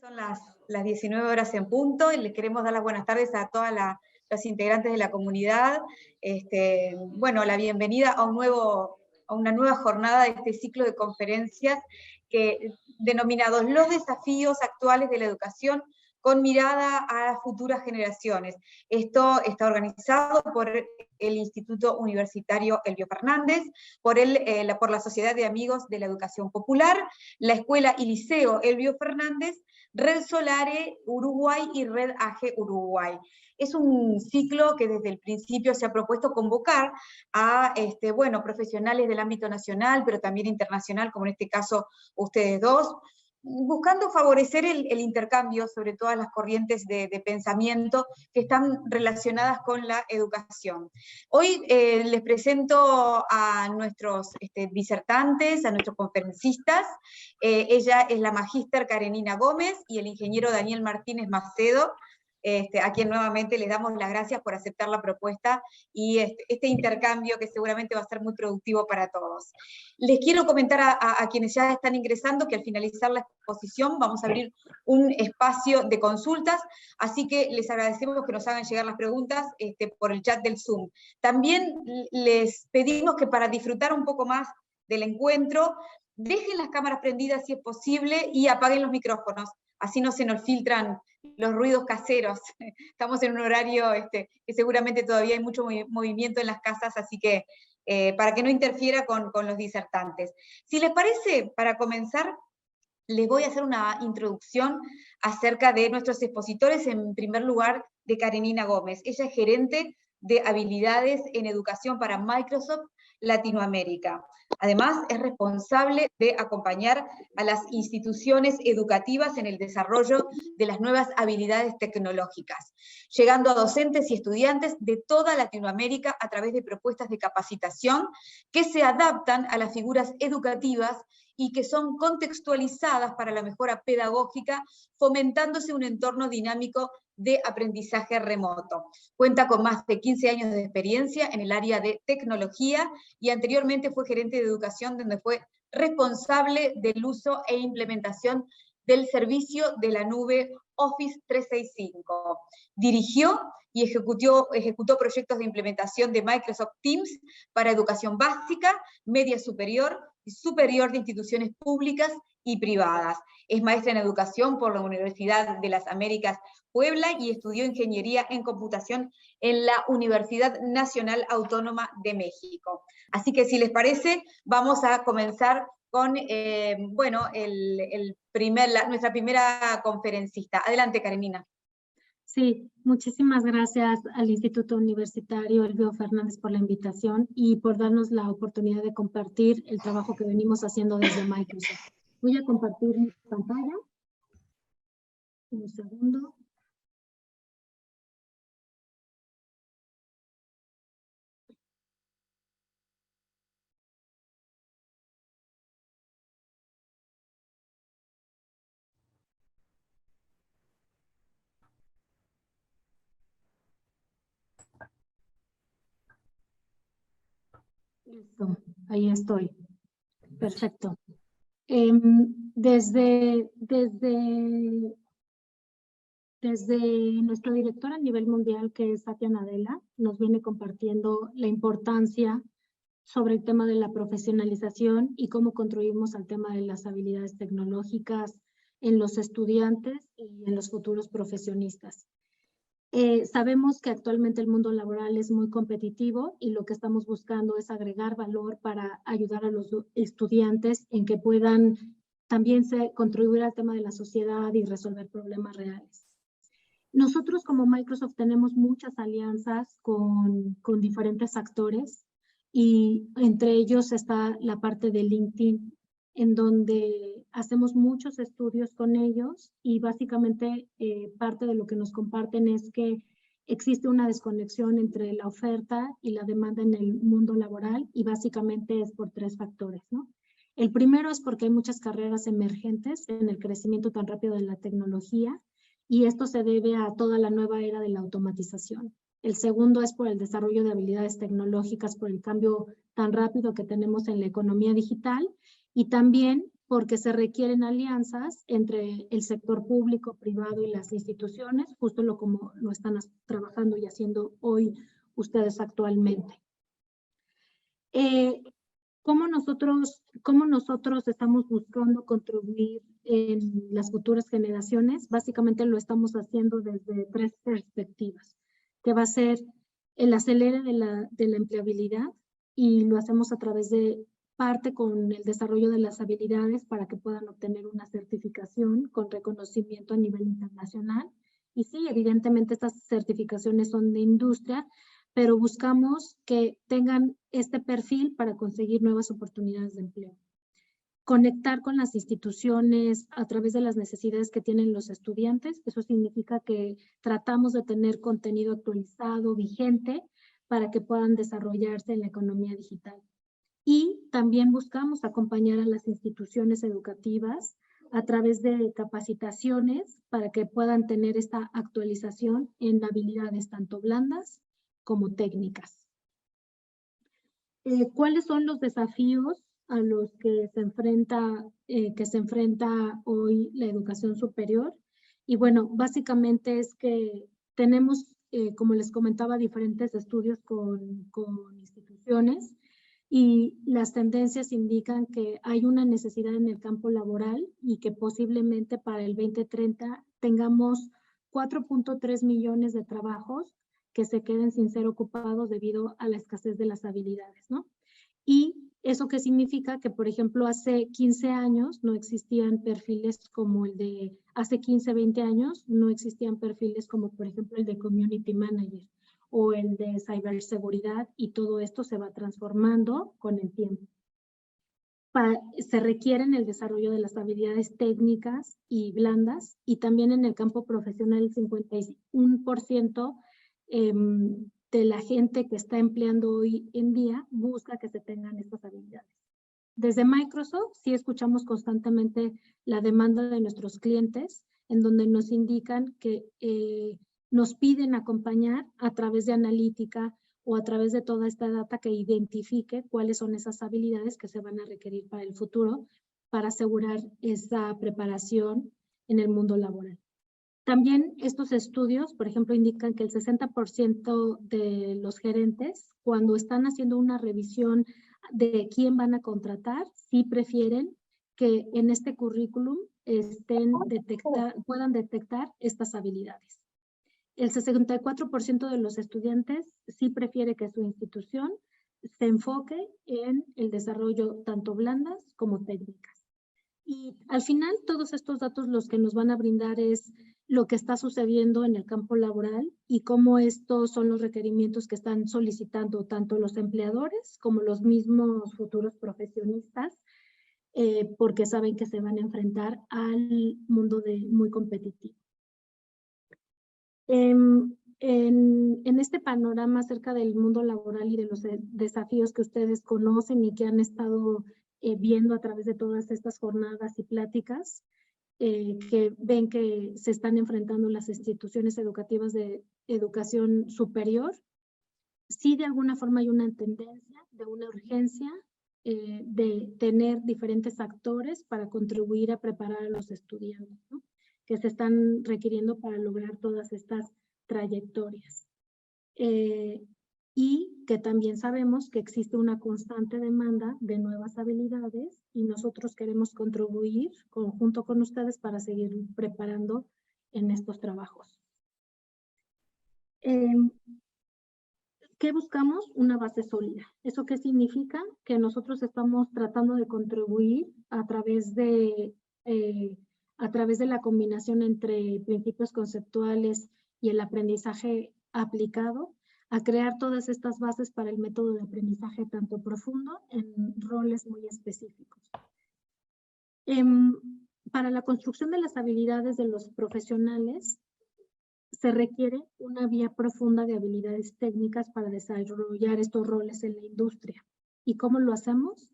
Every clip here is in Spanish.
Son las 19 horas en punto y les queremos dar las buenas tardes a todas las integrantes de la comunidad. Bueno, la bienvenida a una nueva jornada de este ciclo de conferencias denominados Los desafíos actuales de la educación con mirada a futuras generaciones. Esto está organizado por el Instituto Universitario Elbio Fernández, por la Sociedad de Amigos de la Educación Popular, la Escuela y Liceo Elbio Fernández, Red Solare Uruguay y Red AGE Uruguay. Es un ciclo que desde el principio se ha propuesto convocar a profesionales del ámbito nacional, pero también internacional, como en este caso ustedes dos, buscando favorecer el intercambio sobre todas las corrientes de pensamiento que están relacionadas con la educación. Hoy les presento a nuestros disertantes, a nuestros conferencistas. Ella es la magíster Karenina Gómez y el ingeniero Daniel Martínez Macedo, a quien nuevamente les damos las gracias por aceptar la propuesta y este intercambio que seguramente va a ser muy productivo para todos. Les quiero comentar a quienes ya están ingresando que al finalizar la exposición vamos a abrir un espacio de consultas, así que les agradecemos que nos hagan llegar las preguntas por el chat del Zoom. También les pedimos que para disfrutar un poco más del encuentro, dejen las cámaras prendidas si es posible y apaguen los micrófonos, así no se nos filtran los ruidos caseros. Estamos en un horario que seguramente todavía hay mucho movimiento en las casas, así que para que no interfiera con los disertantes. Si les parece, para comenzar, les voy a hacer una introducción acerca de nuestros expositores, en primer lugar de Karenina Gómez. Ella es gerente de habilidades en educación para Microsoft Latinoamérica. Además, es responsable de acompañar a las instituciones educativas en el desarrollo de las nuevas habilidades tecnológicas, llegando a docentes y estudiantes de toda Latinoamérica a través de propuestas de capacitación que se adaptan a las figuras educativas y que son contextualizadas para la mejora pedagógica, fomentándose un entorno dinámico de aprendizaje remoto. Cuenta con más de 15 años de experiencia en el área de tecnología y anteriormente fue gerente de educación, donde fue responsable del uso e implementación del servicio de la nube Office 365. Dirigió y ejecutó proyectos de implementación de Microsoft Teams para educación básica, media superior y superior de instituciones públicas y privadas. Es maestra en educación por la Universidad de las Américas Puebla y estudió ingeniería en computación en la Universidad Nacional Autónoma de México. Así que si les parece, vamos a comenzar con nuestra primera conferencista. Adelante, Karenina. Sí, muchísimas gracias al Instituto Universitario Elbio Fernández por la invitación y por darnos la oportunidad de compartir el trabajo que venimos haciendo desde Microsoft. Voy a compartir mi pantalla. Un segundo. Listo, ahí estoy. Perfecto. Desde nuestro director a nivel mundial, que es Satya Nadella, nos viene compartiendo la importancia sobre el tema de la profesionalización y cómo contribuimos al tema de las habilidades tecnológicas en los estudiantes y en los futuros profesionistas. Sabemos que actualmente el mundo laboral es muy competitivo y lo que estamos buscando es agregar valor para ayudar a los estudiantes en que puedan también contribuir al tema de la sociedad y resolver problemas reales. Nosotros como Microsoft tenemos muchas alianzas con diferentes actores y entre ellos está la parte de LinkedIn, en donde hacemos muchos estudios con ellos y básicamente parte de lo que nos comparten es que existe una desconexión entre la oferta y la demanda en el mundo laboral y básicamente es por tres factores, ¿no? El primero es porque hay muchas carreras emergentes en el crecimiento tan rápido de la tecnología y esto se debe a toda la nueva era de la automatización. El segundo es por el desarrollo de habilidades tecnológicas, por el cambio tan rápido que tenemos en la economía digital y también porque se requieren alianzas entre el sector público, privado y las instituciones, justo como lo están trabajando y haciendo hoy ustedes actualmente. ¿Cómo nosotros estamos buscando contribuir en las futuras generaciones? Básicamente lo estamos haciendo desde 3 perspectivas, que va a ser el acelere de la empleabilidad, y lo hacemos a través de parte con el desarrollo de las habilidades para que puedan obtener una certificación con reconocimiento a nivel internacional. Y sí, evidentemente estas certificaciones son de industria, pero buscamos que tengan este perfil para conseguir nuevas oportunidades de empleo. Conectar con las instituciones a través de las necesidades que tienen los estudiantes. Eso significa que tratamos de tener contenido actualizado, vigente, para que puedan desarrollarse en la economía digital. Y también buscamos acompañar a las instituciones educativas a través de capacitaciones para que puedan tener esta actualización en habilidades tanto blandas como técnicas. ¿Cuáles son los desafíos a los que se enfrenta hoy la educación superior? Y bueno, básicamente es que tenemos, como les comentaba, diferentes estudios con instituciones, y las tendencias indican que hay una necesidad en el campo laboral y que posiblemente para el 2030 tengamos 4.3 millones de trabajos que se queden sin ser ocupados debido a la escasez de las habilidades, ¿no? Y eso que significa que, por ejemplo, hace 15 años no existían perfiles como el de, hace 15, 20 años no existían perfiles como, por ejemplo, el de Community Manager o el de ciberseguridad, y todo esto se va transformando con el tiempo. Se requieren el desarrollo de las habilidades técnicas y blandas, y también en el campo profesional el 51% de la gente que está empleando hoy en día busca que se tengan estas habilidades. Desde Microsoft sí escuchamos constantemente la demanda de nuestros clientes, en donde nos indican que nos piden acompañar a través de analítica o a través de toda esta data que identifique cuáles son esas habilidades que se van a requerir para el futuro para asegurar esa preparación en el mundo laboral. También estos estudios, por ejemplo, indican que el 60% de los gerentes, cuando están haciendo una revisión de quién van a contratar, sí prefieren que en este currículum puedan detectar estas habilidades. El 64% de los estudiantes sí prefiere que su institución se enfoque en el desarrollo tanto blandas como técnicas. Y al final, todos estos datos los que nos van a brindar es lo que está sucediendo en el campo laboral y cómo estos son los requerimientos que están solicitando tanto los empleadores como los mismos futuros profesionistas, porque saben que se van a enfrentar al mundo muy competitivo. En este panorama acerca del mundo laboral y de los desafíos que ustedes conocen y que han estado viendo a través de todas estas jornadas y pláticas, que ven que se están enfrentando las instituciones educativas de educación superior, sí de alguna forma hay una tendencia de una urgencia de tener diferentes actores para contribuir a preparar a los estudiantes, ¿no?, que se están requiriendo para lograr todas estas trayectorias. Y que también sabemos que existe una constante demanda de nuevas habilidades y nosotros queremos contribuir junto con ustedes para seguir preparando en estos trabajos. ¿Qué buscamos? Una base sólida. ¿Eso qué significa? Que nosotros estamos tratando de contribuir a través de la combinación entre principios conceptuales y el aprendizaje aplicado, a crear todas estas bases para el método de aprendizaje tanto profundo en roles muy específicos. Para la construcción de las habilidades de los profesionales, se requiere una vía profunda de habilidades técnicas para desarrollar estos roles en la industria. ¿Y cómo lo hacemos?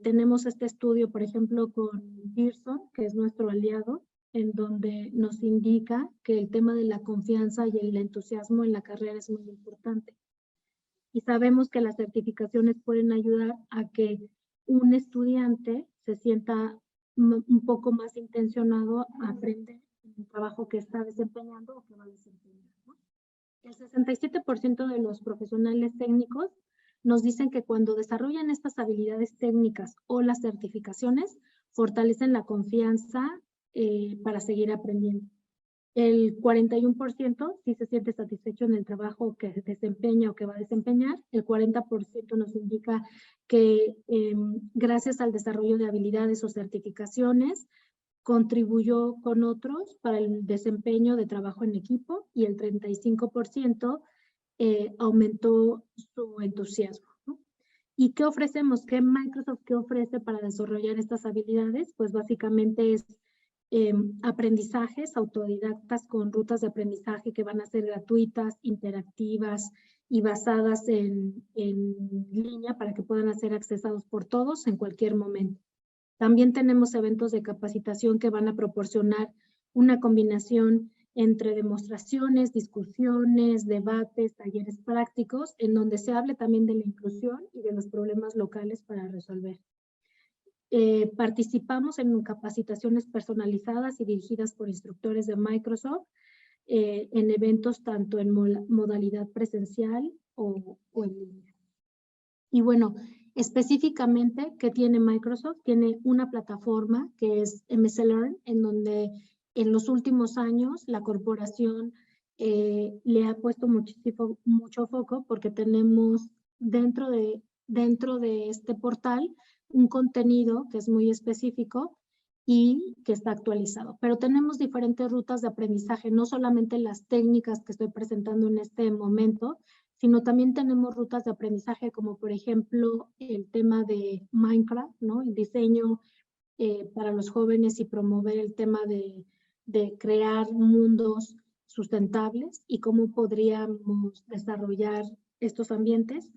Tenemos este estudio, por ejemplo, con Pearson, que es nuestro aliado, en donde nos indica que el tema de la confianza y el entusiasmo en la carrera es muy importante. Y sabemos que las certificaciones pueden ayudar a que un estudiante se sienta un poco más intencionado a aprender el trabajo que está desempeñando o que va a desempeñar, ¿no? El 67% de los profesionales técnicos nos dicen que cuando desarrollan estas habilidades técnicas o las certificaciones, fortalecen la confianza para seguir aprendiendo. El 41% sí se siente satisfecho en el trabajo que desempeña o que va a desempeñar. El 40% nos indica que gracias al desarrollo de habilidades o certificaciones, contribuyó con otros para el desempeño de trabajo en equipo, y el 35% aumentó su entusiasmo, ¿no? ¿Y qué ofrecemos? ¿Qué Microsoft ofrece para desarrollar estas habilidades? Pues básicamente es aprendizajes autodidactas con rutas de aprendizaje que van a ser gratuitas, interactivas y basadas en línea para que puedan ser accesados por todos en cualquier momento. También tenemos eventos de capacitación que van a proporcionar una combinación entre demostraciones, discusiones, debates, talleres prácticos, en donde se hable también de la inclusión y de los problemas locales para resolver. Participamos en capacitaciones personalizadas y dirigidas por instructores de Microsoft en eventos tanto en modalidad presencial o en línea. Y bueno, específicamente, ¿qué tiene Microsoft? Tiene una plataforma que es MS Learn, en donde en los últimos años la corporación le ha puesto mucho foco, porque tenemos dentro de este portal un contenido que es muy específico y que está actualizado. Pero tenemos diferentes rutas de aprendizaje, no solamente las técnicas que estoy presentando en este momento, sino también tenemos rutas de aprendizaje como por ejemplo el tema de Minecraft, ¿no? El diseño para los jóvenes y promover el tema de crear mundos sustentables y cómo podríamos desarrollar estos ambientes.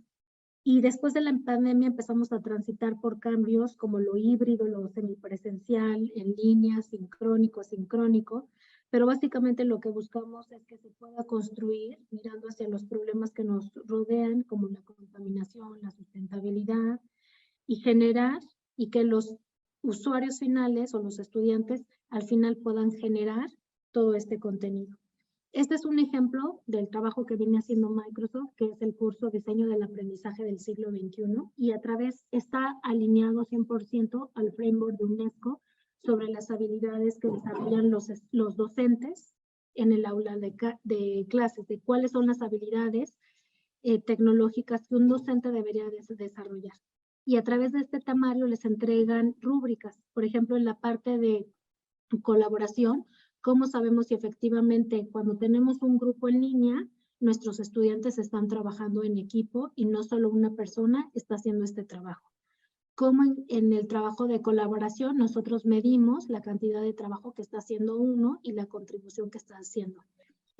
Y después de la pandemia empezamos a transitar por cambios como lo híbrido, lo semipresencial, en línea, sincrónico, asincrónico, pero básicamente lo que buscamos es que se pueda construir mirando hacia los problemas que nos rodean, como la contaminación, la sustentabilidad, y generar y que los usuarios finales o los estudiantes al final puedan generar todo este contenido. Este es un ejemplo del trabajo que viene haciendo Microsoft, que es el curso Diseño del Aprendizaje del Siglo XXI, y a través está alineado 100% al framework de UNESCO sobre las habilidades que desarrollan los docentes en el aula de clases, de cuáles son las habilidades tecnológicas que un docente debería desarrollar. Y a través de este temario les entregan rúbricas, por ejemplo, en la parte de colaboración. ¿Cómo sabemos si efectivamente cuando tenemos un grupo en línea, nuestros estudiantes están trabajando en equipo y no solo una persona está haciendo este trabajo? ¿Cómo en el trabajo de colaboración nosotros medimos la cantidad de trabajo que está haciendo uno y la contribución que está haciendo?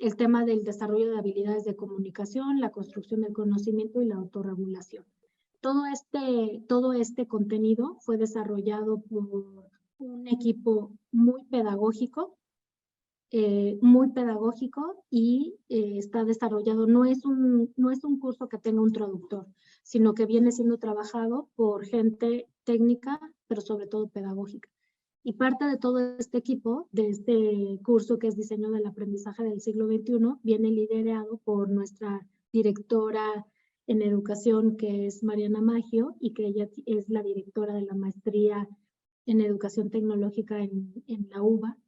El tema del desarrollo de habilidades de comunicación, la construcción del conocimiento y la autorregulación. Todo este contenido fue desarrollado por un equipo muy pedagógico y está desarrollado, no es un curso que tenga un traductor, sino que viene siendo trabajado por gente técnica, pero sobre todo pedagógica. Y parte de todo este equipo, de este curso que es Diseño del Aprendizaje del Siglo XXI, viene liderado por nuestra directora en educación, que es Mariana Maggio, y que ella es la directora de la maestría en educación tecnológica en la UBA,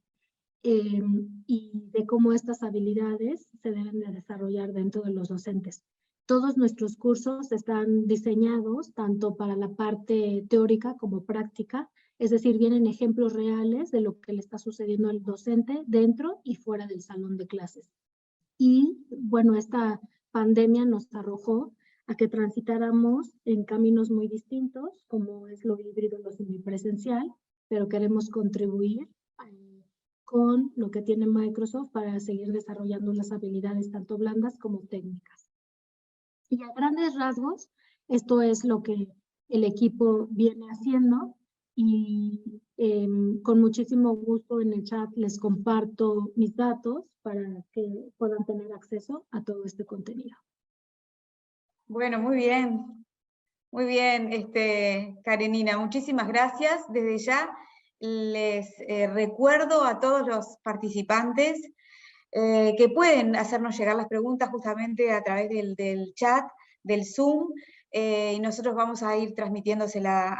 y de cómo estas habilidades se deben de desarrollar dentro de los docentes. Todos nuestros cursos están diseñados tanto para la parte teórica como práctica, es decir, vienen ejemplos reales de lo que le está sucediendo al docente dentro y fuera del salón de clases. Y bueno, esta pandemia nos arrojó a que transitáramos en caminos muy distintos, como es lo híbrido, lo semipresencial, pero queremos contribuir con lo que tiene Microsoft para seguir desarrollando las habilidades tanto blandas como técnicas. Y a grandes rasgos, esto es lo que el equipo viene haciendo, y con muchísimo gusto en el chat les comparto mis datos para que puedan tener acceso a todo este contenido. Bueno, muy bien. Muy bien, Karenina, muchísimas gracias. Desde ya les recuerdo a todos los participantes que pueden hacernos llegar las preguntas justamente a través del chat, del Zoom, y nosotros vamos a ir transmitiéndosela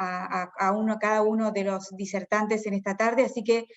a cada uno de los disertantes en esta tarde, así que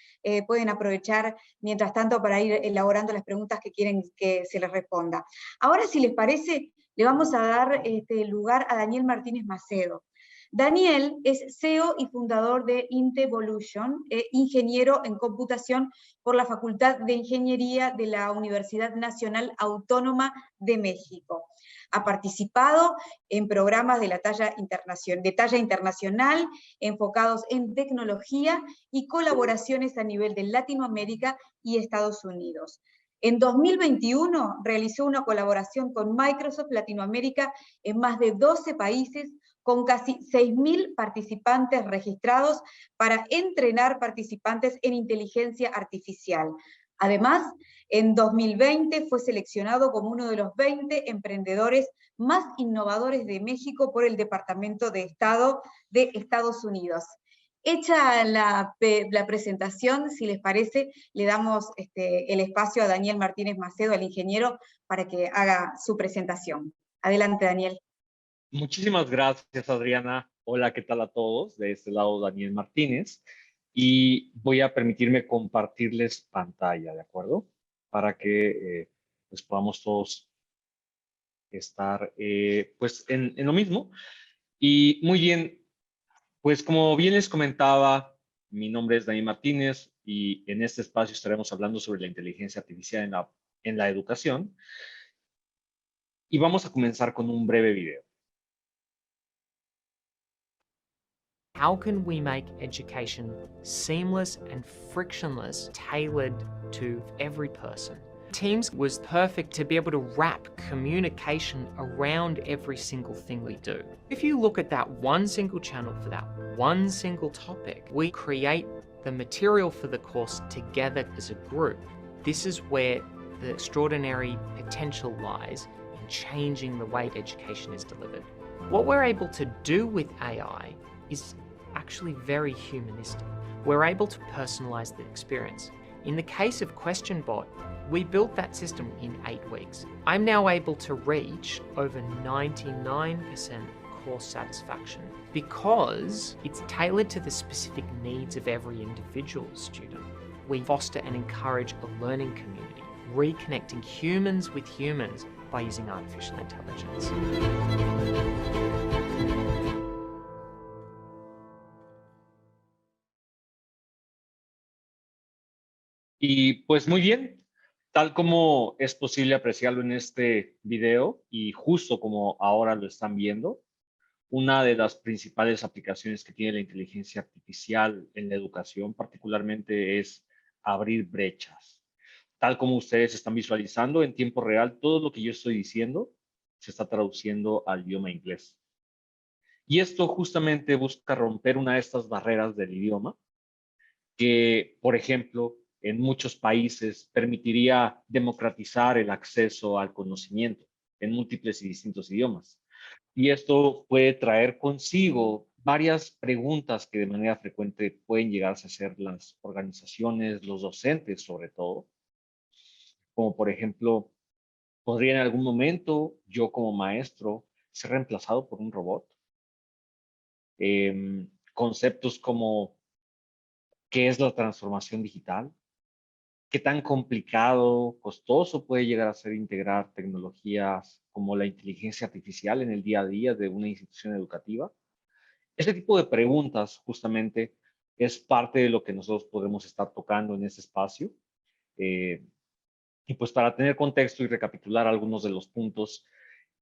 pueden aprovechar mientras tanto para ir elaborando las preguntas que quieren que se les responda. Ahora, si les parece, le vamos a dar lugar a Daniel Martínez Macedo. Daniel es CEO y fundador de Intevolution, ingeniero en computación por la Facultad de Ingeniería de la Universidad Nacional Autónoma de México. Ha participado en programas de talla internacional enfocados en tecnología y colaboraciones a nivel de Latinoamérica y Estados Unidos. En 2021 realizó una colaboración con Microsoft Latinoamérica en más de 12 países, con casi 6.000 participantes registrados para entrenar participantes en inteligencia artificial. Además, en 2020 fue seleccionado como uno de los 20 emprendedores más innovadores de México por el Departamento de Estado de Estados Unidos. Hecha la presentación, si les parece, le damos el espacio a Daniel Martínez Macedo, al ingeniero, para que haga su presentación. Adelante, Daniel. Muchísimas gracias, Adriana. Hola, ¿qué tal a todos? De este lado, Daniel Martínez. Y voy a permitirme compartirles pantalla, ¿de acuerdo? Para que pues podamos todos estar pues en lo mismo. Y muy bien, pues como bien les comentaba, mi nombre es Daniel Martínez y en este espacio estaremos hablando sobre la inteligencia artificial en la educación. Y vamos a comenzar con un breve video. How can we make education seamless and frictionless, tailored to every person? Teams was perfect to be able to wrap communication around every single thing we do. If you look at that one single channel for that one single topic, we create the material for the course together as a group. This is where the extraordinary potential lies in changing the way education is delivered. What we're able to do with AI is actually very humanistic. We're able to personalize the experience. In the case of QuestionBot, we built that system in 8 weeks. I'm now able to reach over 99% course satisfaction because it's tailored to the specific needs of every individual student. We foster and encourage a learning community, reconnecting humans with humans by using artificial intelligence. Y pues muy bien, tal como es posible apreciarlo en este video y justo como ahora lo están viendo, una de las principales aplicaciones que tiene la inteligencia artificial en la educación particularmente es abrir brechas. Tal como ustedes están visualizando en tiempo real, todo lo que yo estoy diciendo se está traduciendo al idioma inglés. Y esto justamente busca romper una de estas barreras del idioma que, por ejemplo, en muchos países permitiría democratizar el acceso al conocimiento en múltiples y distintos idiomas. Y esto puede traer consigo varias preguntas que de manera frecuente pueden llegarse a hacer las organizaciones, los docentes sobre todo, como por ejemplo, ¿podría en algún momento yo como maestro ser reemplazado por un robot? Conceptos como ¿qué es la transformación digital? ¿Qué tan complicado, costoso puede llegar a ser integrar tecnologías como la inteligencia artificial en el día a día de una institución educativa? Este tipo de preguntas justamente es parte de lo que nosotros podemos estar tocando en este espacio. Y pues para tener contexto y recapitular algunos de los puntos,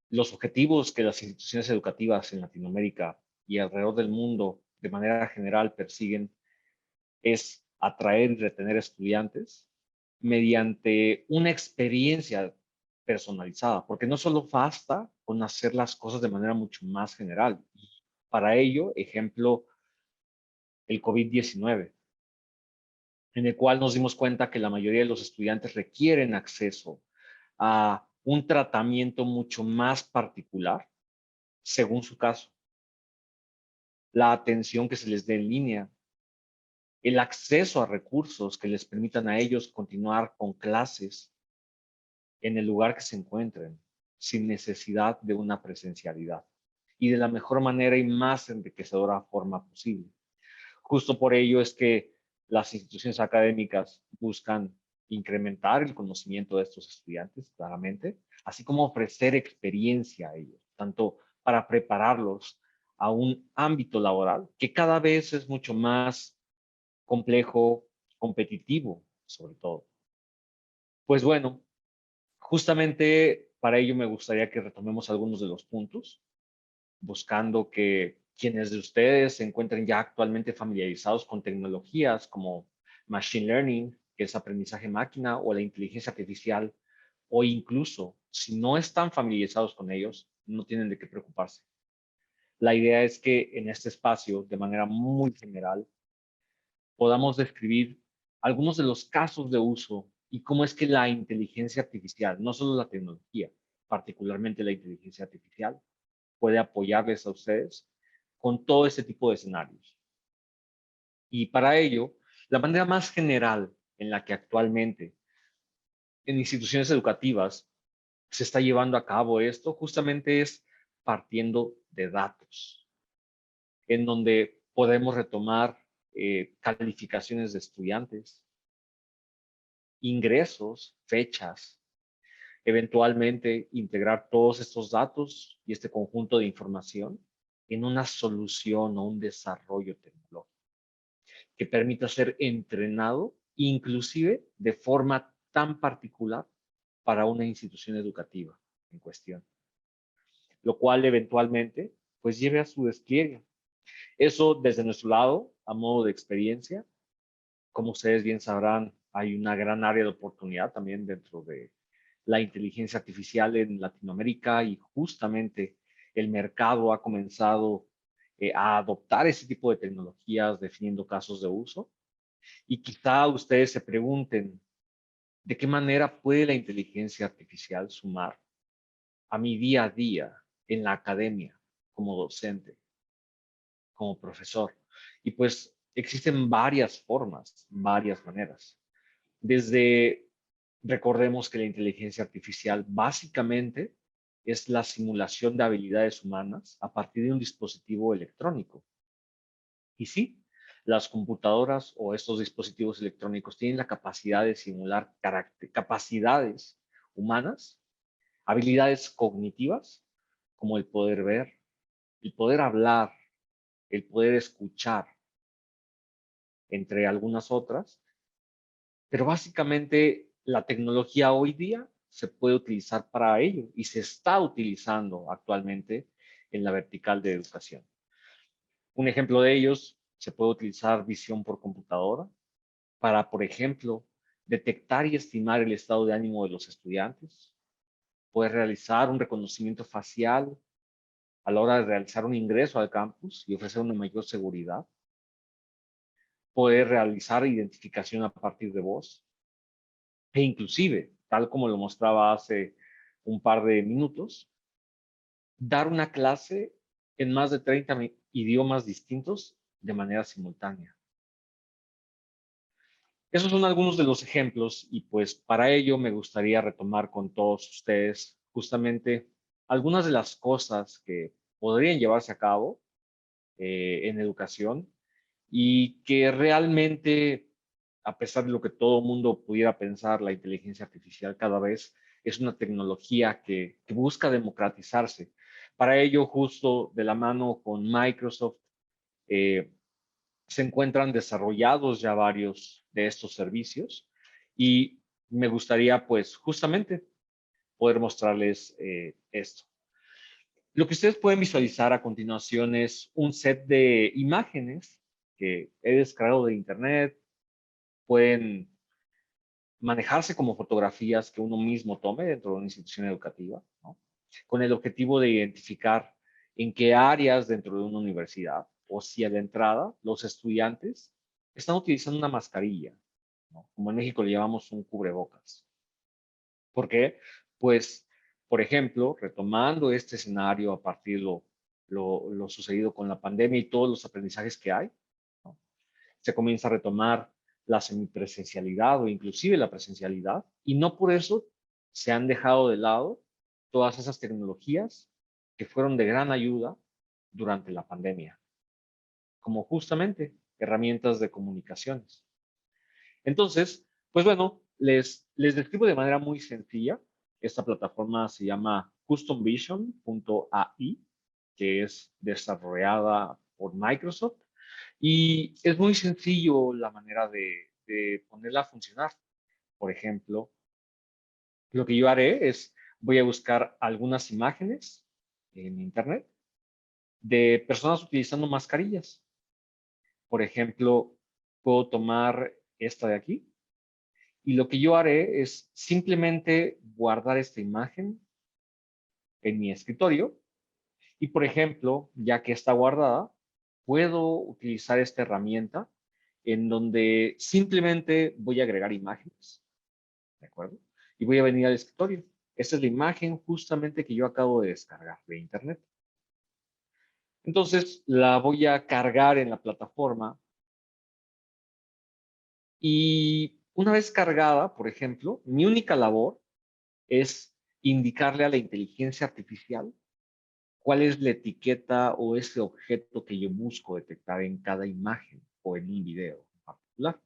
los objetivos que las instituciones educativas en Latinoamérica y alrededor del mundo de manera general persiguen es atraer y retener estudiantes mediante una experiencia personalizada, porque no solo basta con hacer las cosas de manera mucho más general. Para ello, ejemplo, el COVID-19, en el cual nos dimos cuenta que la mayoría de los estudiantes requieren acceso a un tratamiento mucho más particular según su caso. la atención que se les dé en línea, el acceso a recursos que les permitan a ellos continuar con clases en el lugar que se encuentren, sin necesidad de una presencialidad, y de la mejor manera y más enriquecedora forma posible. Justo por ello es que las instituciones académicas buscan incrementar el conocimiento de estos estudiantes, claramente, así como ofrecer experiencia a ellos, tanto para prepararlos a un ámbito laboral que cada vez es mucho más complejo, competitivo, sobre todo. Pues bueno, justamente para ello me gustaría que retomemos algunos de los puntos, buscando que quienes de ustedes se encuentren ya actualmente familiarizados con tecnologías como Machine Learning, que es aprendizaje máquina, o la inteligencia artificial, o incluso si no están familiarizados con ellos, no tienen de qué preocuparse. La idea es que en este espacio, de manera muy general, podamos describir algunos de los casos de uso y cómo es que la inteligencia artificial, no solo la tecnología, particularmente la inteligencia artificial, puede apoyarles a ustedes con todo este tipo de escenarios. Y para ello, la manera más general en la que actualmente en instituciones educativas se está llevando a cabo esto justamente es partiendo de datos, en donde podemos retomar calificaciones de estudiantes, ingresos, fechas, eventualmente integrar todos estos datos y este conjunto de información en una solución o un desarrollo tecnológico que permita ser entrenado, inclusive de forma tan particular para una institución educativa en cuestión, lo cual eventualmente pues lleve a su despliegue. Eso desde nuestro lado, a modo de experiencia, como ustedes bien sabrán, hay una gran área de oportunidad también dentro de la inteligencia artificial en Latinoamérica y justamente el mercado ha comenzado a adoptar ese tipo de tecnologías definiendo casos de uso. Y quizá ustedes se pregunten, ¿de qué manera puede la inteligencia artificial sumar a mi día a día en la academia como docente, como profesor? Y pues existen varias formas, varias maneras. Desde, recordemos que la inteligencia artificial básicamente es la simulación de habilidades humanas a partir de un dispositivo electrónico. Y sí, las computadoras o estos dispositivos electrónicos tienen la capacidad de simular capacidades humanas, habilidades cognitivas, como el poder ver, el poder hablar, el poder escuchar, entre algunas otras. Pero básicamente la tecnología hoy día se puede utilizar para ello y se está utilizando actualmente en la vertical de educación. Un ejemplo de ellos, se puede utilizar visión por computadora para, por ejemplo, detectar y estimar el estado de ánimo de los estudiantes, poder realizar un reconocimiento facial a la hora de realizar un ingreso al campus y ofrecer una mayor seguridad, poder realizar identificación a partir de voz, e inclusive, tal como lo mostraba hace un par de minutos, dar una clase en más de 30 idiomas distintos de manera simultánea. Esos son algunos de los ejemplos y pues para ello me gustaría retomar con todos ustedes justamente algunas de las cosas que podrían llevarse a cabo en educación y que realmente, a pesar de lo que todo el mundo pudiera pensar, la inteligencia artificial cada vez es una tecnología que busca democratizarse. Para ello, justo de la mano con Microsoft, eh, se encuentran desarrollados ya varios de estos servicios y me gustaría pues justamente poder mostrarles esto. Lo que ustedes pueden visualizar a continuación es un set de imágenes que he descargado de internet. Pueden manejarse como fotografías que uno mismo tome dentro de una institución educativa, ¿no? Con el objetivo de identificar en qué áreas dentro de una universidad o si a la entrada los estudiantes están utilizando una mascarilla, ¿no? Como en México le llamamos un cubrebocas. ¿Por qué? Pues, por ejemplo, retomando este escenario a partir lo sucedido con la pandemia y todos los aprendizajes que hay, ¿no? Se comienza a retomar la semipresencialidad o inclusive la presencialidad, y no por eso se han dejado de lado todas esas tecnologías que fueron de gran ayuda durante la pandemia, como justamente herramientas de comunicaciones. Entonces, pues bueno, les describo de manera muy sencilla. Esta plataforma se llama customvision.ai, que es desarrollada por Microsoft, y es muy sencillo la manera de ponerla a funcionar. Por ejemplo, lo que yo haré es, voy a buscar algunas imágenes en Internet de personas utilizando mascarillas. Por ejemplo, puedo tomar esta de aquí, y lo que yo haré es simplemente guardar esta imagen en mi escritorio. Y, por ejemplo, ya que está guardada, puedo utilizar esta herramienta en donde simplemente voy a agregar imágenes, ¿de acuerdo? Y voy a venir al escritorio. Esta es la imagen justamente que yo acabo de descargar de Internet. Entonces, la voy a cargar en la plataforma y una vez cargada, por ejemplo, mi única labor es indicarle a la inteligencia artificial cuál es la etiqueta o ese objeto que yo busco detectar en cada imagen o en un video en particular.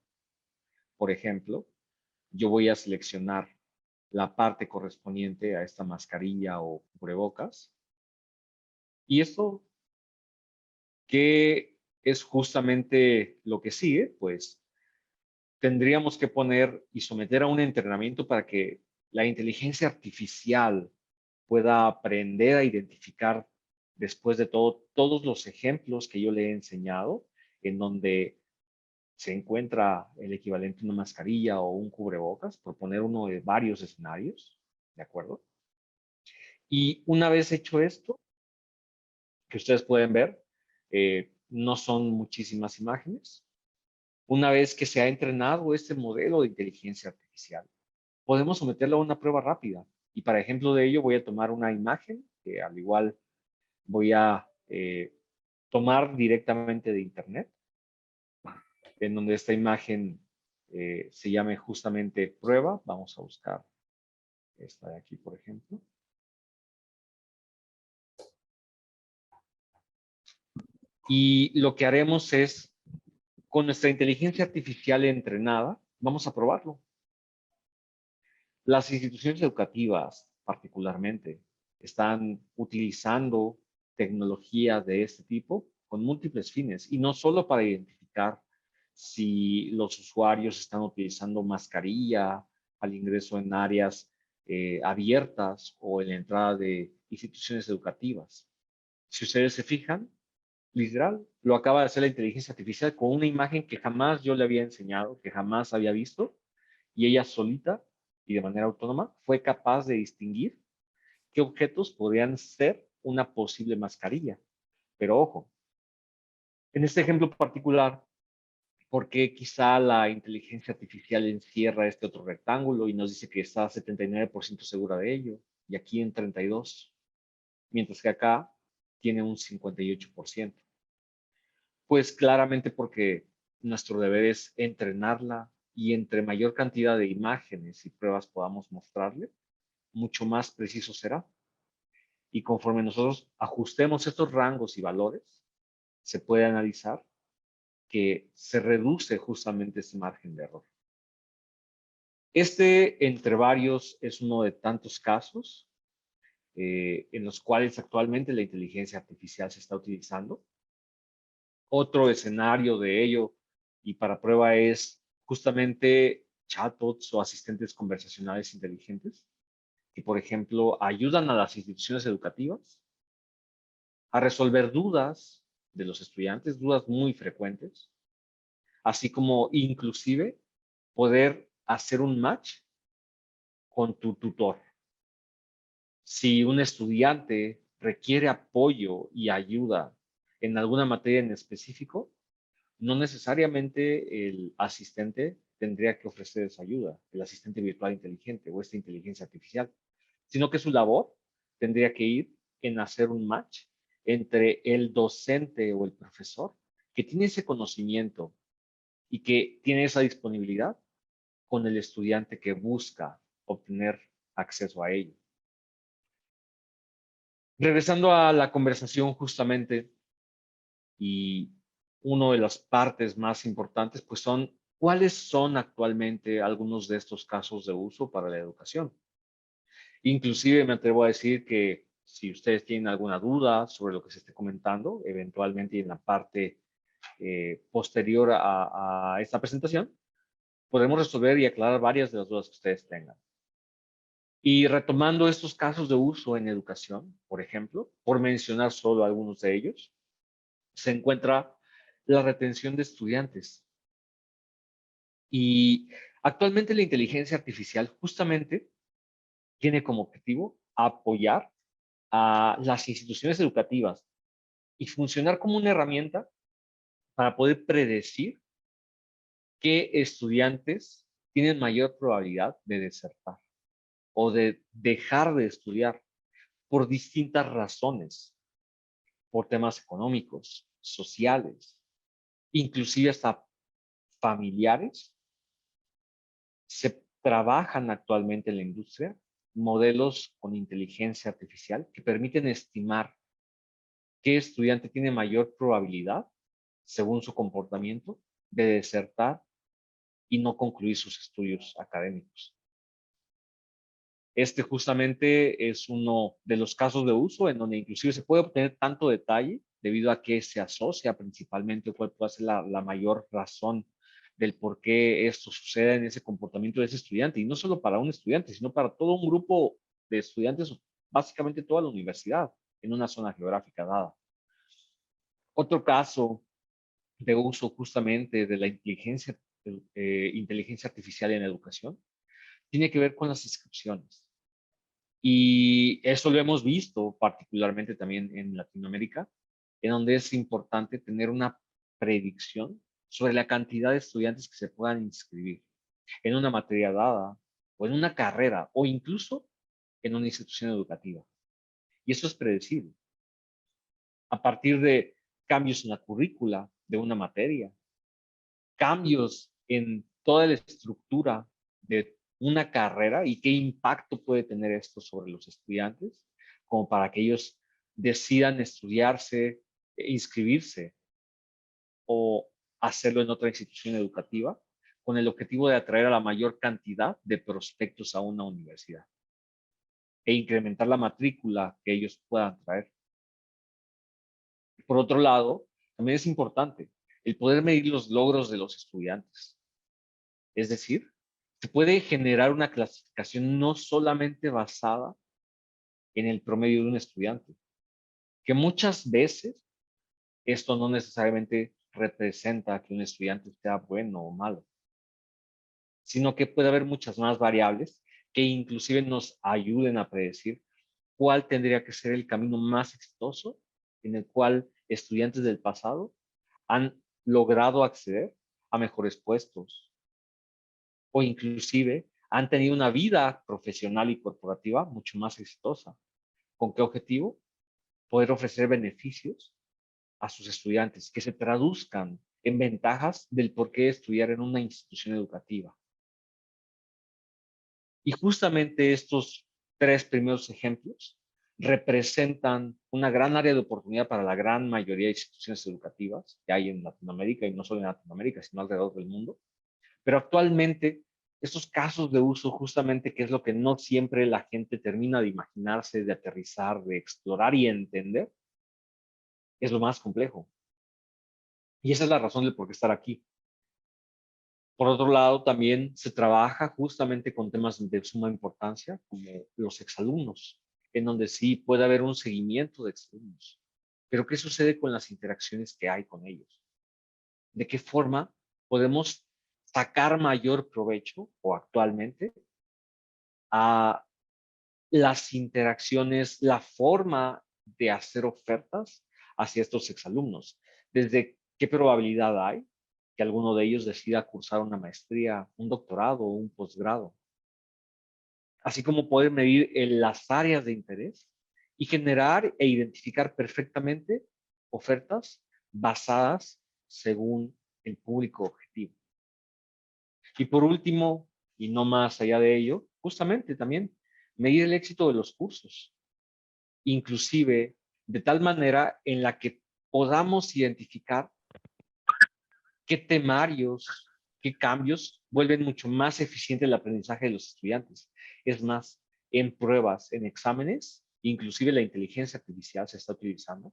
Por ejemplo, yo voy a seleccionar la parte correspondiente a esta mascarilla o cubrebocas. Y esto, ¿qué es justamente lo que sigue? Pues tendríamos que poner y someter a un entrenamiento para que la inteligencia artificial pueda aprender a identificar, después de todo, todos los ejemplos que yo le he enseñado, en donde se encuentra el equivalente a una mascarilla o un cubrebocas, por poner uno de varios escenarios, ¿de acuerdo? Y una vez hecho esto, que ustedes pueden ver, no son muchísimas imágenes. Una vez que se ha entrenado este modelo de inteligencia artificial, podemos someterlo a una prueba rápida. Y para ejemplo de ello, voy a tomar una imagen que al igual voy a tomar directamente de Internet, en donde esta imagen se llame justamente prueba. Vamos a buscar esta de aquí, por ejemplo. Y lo que haremos es, con nuestra inteligencia artificial entrenada, vamos a probarlo. Las instituciones educativas, particularmente, están utilizando tecnologías de este tipo con múltiples fines, y no solo para identificar si los usuarios están utilizando mascarilla al ingreso en áreas abiertas o en la entrada de instituciones educativas. Si ustedes se fijan, literal, lo acaba de hacer la inteligencia artificial con una imagen que jamás yo le había enseñado, que jamás había visto, y ella solita y de manera autónoma fue capaz de distinguir qué objetos podrían ser una posible mascarilla. Pero ojo, en este ejemplo particular, ¿por qué quizá la inteligencia artificial encierra este otro rectángulo y nos dice que está 79% segura de ello, y aquí en 32%, mientras que acá tiene un 58%? Pues claramente porque nuestro deber es entrenarla, y entre mayor cantidad de imágenes y pruebas podamos mostrarle, mucho más preciso será. Y conforme nosotros ajustemos estos rangos y valores, se puede analizar que se reduce justamente ese margen de error. Este, entre varios, es uno de tantos casos en los cuales actualmente la inteligencia artificial se está utilizando. Otro escenario de ello, y para prueba, es justamente chatbots o asistentes conversacionales inteligentes, que, por ejemplo, ayudan a las instituciones educativas a resolver dudas de los estudiantes, dudas muy frecuentes, así como inclusive poder hacer un match con tu tutor. Si un estudiante requiere apoyo y ayuda en alguna materia en específico, no necesariamente el asistente tendría que ofrecer esa ayuda, el asistente virtual inteligente o esta inteligencia artificial, sino que su labor tendría que ir en hacer un match entre el docente o el profesor que tiene ese conocimiento y que tiene esa disponibilidad con el estudiante que busca obtener acceso a ello. Regresando a la conversación justamente, y una de las partes más importantes, pues son cuáles son actualmente algunos de estos casos de uso para la educación. Inclusive me atrevo a decir que si ustedes tienen alguna duda sobre lo que se esté comentando, eventualmente en la parte posterior a esta presentación, podremos resolver y aclarar varias de las dudas que ustedes tengan. Y retomando estos casos de uso en educación, por ejemplo, por mencionar solo algunos de ellos, se encuentra la retención de estudiantes. Y actualmente la inteligencia artificial justamente tiene como objetivo apoyar a las instituciones educativas y funcionar como una herramienta para poder predecir qué estudiantes tienen mayor probabilidad de desertar o de dejar de estudiar por distintas razones, por temas económicos, sociales, inclusive hasta familiares. Se trabajan actualmente en la industria modelos con inteligencia artificial que permiten estimar qué estudiante tiene mayor probabilidad, según su comportamiento, de desertar y no concluir sus estudios académicos. Este justamente es uno de los casos de uso en donde inclusive se puede obtener tanto detalle debido a que se asocia principalmente cuál puede ser la mayor razón del por qué esto sucede en ese comportamiento de ese estudiante. Y no solo para un estudiante, sino para todo un grupo de estudiantes, básicamente toda la universidad, en una zona geográfica dada. Otro caso de uso justamente de la inteligencia artificial en educación tiene que ver con las inscripciones. Y eso lo hemos visto particularmente también en Latinoamérica, en donde es importante tener una predicción sobre la cantidad de estudiantes que se puedan inscribir en una materia dada, o en una carrera, o incluso en una institución educativa. Y eso es predecible. A partir de cambios en la currícula de una materia, cambios en toda la estructura de una carrera y qué impacto puede tener esto sobre los estudiantes, como para que ellos decidan estudiarse, inscribirse o hacerlo en otra institución educativa, con el objetivo de atraer a la mayor cantidad de prospectos a una universidad e incrementar la matrícula que ellos puedan traer. Por otro lado, también es importante el poder medir los logros de los estudiantes. Es decir, se puede generar una clasificación no solamente basada en el promedio de un estudiante, que muchas veces esto no necesariamente representa que un estudiante sea bueno o malo, sino que puede haber muchas más variables que inclusive nos ayuden a predecir cuál tendría que ser el camino más exitoso en el cual estudiantes del pasado han logrado acceder a mejores puestos o inclusive han tenido una vida profesional y corporativa mucho más exitosa. ¿Con qué objetivo? Poder ofrecer beneficios a sus estudiantes que se traduzcan en ventajas del por qué estudiar en una institución educativa. Y justamente estos tres primeros ejemplos representan una gran área de oportunidad para la gran mayoría de instituciones educativas que hay en Latinoamérica, y no solo en Latinoamérica, sino alrededor del mundo. Pero actualmente, estos casos de uso, justamente, que es lo que no siempre la gente termina de imaginarse, de aterrizar, de explorar y entender, es lo más complejo. Y esa es la razón del por qué estar aquí. Por otro lado, también se trabaja justamente con temas de suma importancia, como los exalumnos, en donde sí puede haber un seguimiento de exalumnos. Pero ¿qué sucede con las interacciones que hay con ellos? ¿De qué forma podemos sacar mayor provecho, o actualmente, a las interacciones, la forma de hacer ofertas hacia estos exalumnos? ¿Desde qué probabilidad hay que alguno de ellos decida cursar una maestría, un doctorado o un posgrado? Así como poder medir en las áreas de interés y generar e identificar perfectamente ofertas basadas según el público objetivo. Y por último, y no más allá de ello, justamente también medir el éxito de los cursos, inclusive de tal manera en la que podamos identificar qué temarios, qué cambios vuelven mucho más eficiente el aprendizaje de los estudiantes. Es más, en pruebas, en exámenes, inclusive la inteligencia artificial se está utilizando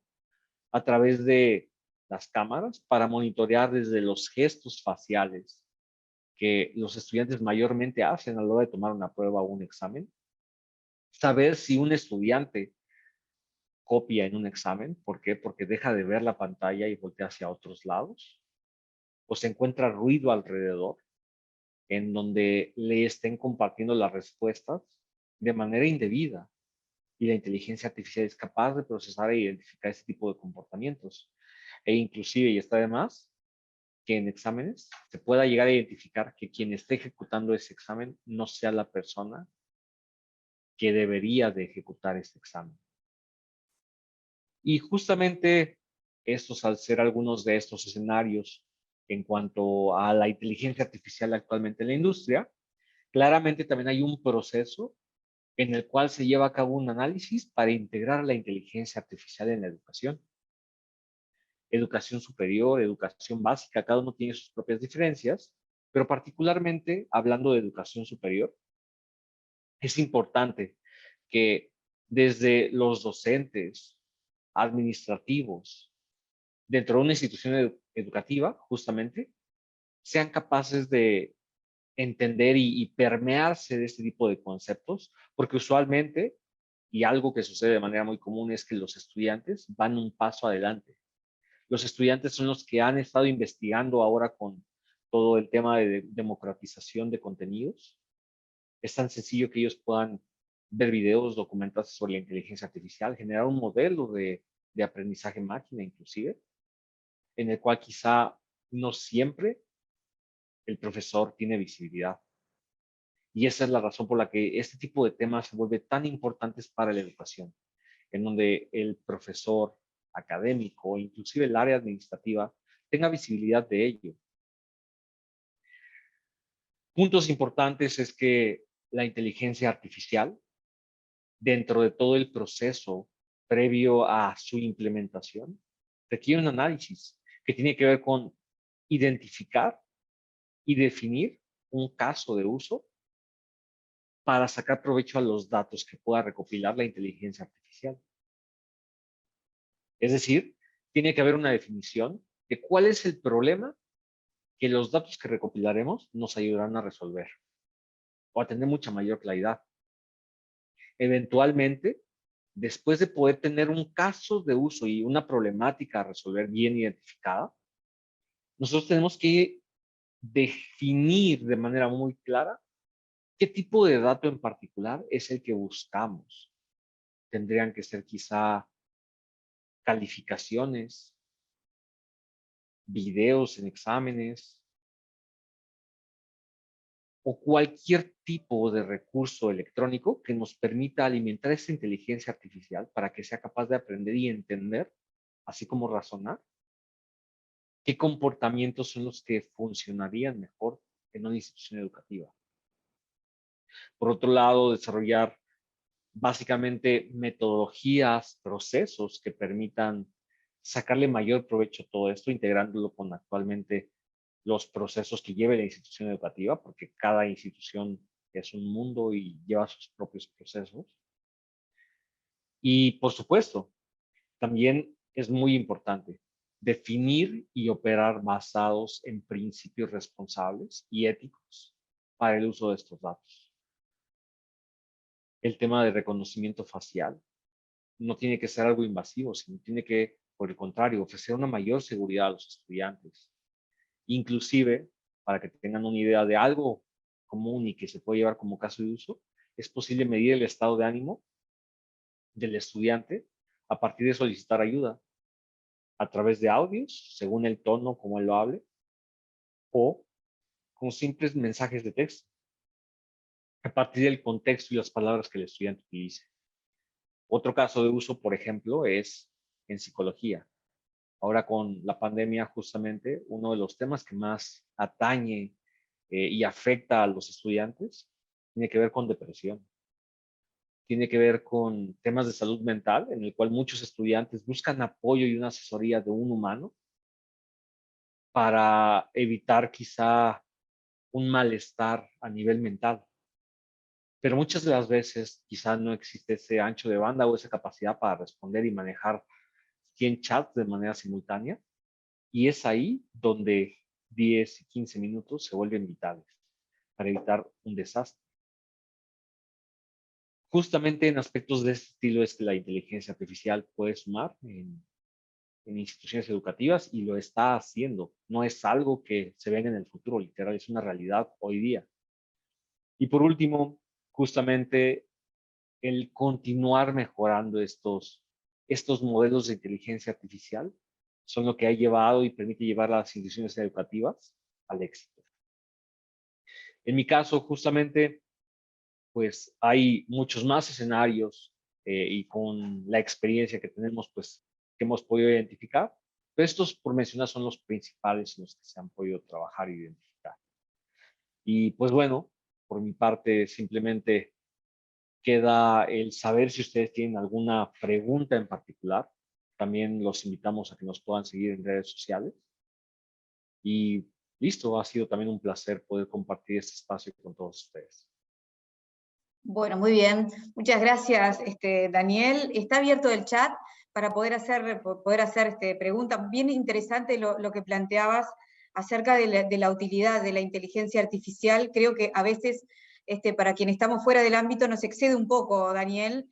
a través de las cámaras para monitorear desde los gestos faciales que los estudiantes mayormente hacen a la hora de tomar una prueba o un examen. Saber si un estudiante copia en un examen. ¿Por qué? Porque deja de ver la pantalla y voltea hacia otros lados. O se encuentra ruido alrededor en donde le estén compartiendo las respuestas de manera indebida. Y la inteligencia artificial es capaz de procesar e identificar ese tipo de comportamientos. E inclusive, y está de más, que en exámenes se pueda llegar a identificar que quien esté ejecutando ese examen no sea la persona que debería de ejecutar ese examen. Y justamente estos, al ser algunos de estos escenarios en cuanto a la inteligencia artificial actualmente en la industria, claramente también hay un proceso en el cual se lleva a cabo un análisis para integrar la inteligencia artificial en la educación. Educación superior, educación básica, cada uno tiene sus propias diferencias, pero particularmente hablando de educación superior, es importante que desde los docentes, administrativos, dentro de una institución educativa, justamente, sean capaces de entender y permearse de este tipo de conceptos, porque usualmente, y algo que sucede de manera muy común, es que los estudiantes van un paso adelante. Los estudiantes son los que han estado investigando ahora con todo el tema de democratización de contenidos. Es tan sencillo que ellos puedan ver videos, documentarse sobre la inteligencia artificial, generar un modelo de aprendizaje máquina inclusive, en el cual quizá no siempre el profesor tiene visibilidad. Y esa es la razón por la que este tipo de temas se vuelve tan importantes para la educación, en donde el profesor académico, inclusive el área administrativa, tenga visibilidad de ello. Puntos importantes es que la inteligencia artificial, dentro de todo el proceso previo a su implementación, requiere un análisis que tiene que ver con identificar y definir un caso de uso para sacar provecho a los datos que pueda recopilar la inteligencia artificial. Es decir, tiene que haber una definición de cuál es el problema que los datos que recopilaremos nos ayudarán a resolver o a tener mucha mayor claridad. Eventualmente, después de poder tener un caso de uso y una problemática a resolver bien identificada, nosotros tenemos que definir de manera muy clara qué tipo de dato en particular es el que buscamos. Tendrían que ser quizá calificaciones, videos en exámenes o cualquier tipo de recurso electrónico que nos permita alimentar esa inteligencia artificial para que sea capaz de aprender y entender, así como razonar, qué comportamientos son los que funcionarían mejor en una institución educativa. Por otro lado, desarrollar básicamente metodologías, procesos que permitan sacarle mayor provecho a todo esto, integrándolo con actualmente los procesos que lleve la institución educativa, porque cada institución es un mundo y lleva sus propios procesos. Y por supuesto, también es muy importante definir y operar basados en principios responsables y éticos para el uso de estos datos. El tema de reconocimiento facial no tiene que ser algo invasivo, sino tiene que, por el contrario, ofrecer una mayor seguridad a los estudiantes. Inclusive, para que tengan una idea de algo común y que se puede llevar como caso de uso, es posible medir el estado de ánimo del estudiante a partir de solicitar ayuda a través de audios, según el tono como él lo hable, o con simples mensajes de texto, a partir del contexto y las palabras que el estudiante utilice. Otro caso de uso, por ejemplo, es en psicología. Ahora con la pandemia, justamente, uno de los temas que más atañe y afecta a los estudiantes tiene que ver con depresión. Tiene que ver con temas de salud mental, en el cual muchos estudiantes buscan apoyo y una asesoría de un humano para evitar quizá un malestar a nivel mental. Pero muchas de las veces quizá no existe ese ancho de banda o esa capacidad para responder y manejar 100 chats de manera simultánea. Y es ahí donde 10 y 15 minutos se vuelven vitales para evitar un desastre. Justamente en aspectos de este estilo es que la inteligencia artificial puede sumar en instituciones educativas y lo está haciendo. No es algo que se venga en el futuro, literal, es una realidad hoy día. Y por último, justamente el continuar mejorando estos modelos de inteligencia artificial son lo que ha llevado y permite llevar a las instituciones educativas al éxito. En mi caso, justamente, pues hay muchos más escenarios y con la experiencia que tenemos, pues, que hemos podido identificar. Pero estos, por mencionar, son los principales en los que se han podido trabajar e identificar. Y pues bueno, por mi parte, simplemente queda el saber si ustedes tienen alguna pregunta en particular. También los invitamos a que nos puedan seguir en redes sociales. Y listo, ha sido también un placer poder compartir este espacio con todos ustedes. Bueno, muy bien. Muchas gracias, Daniel. Está abierto el chat para poder hacer preguntas. Bien interesante lo que planteabas acerca de la utilidad de la inteligencia artificial. Creo que a veces, para quienes estamos fuera del ámbito, nos excede un poco, Daniel,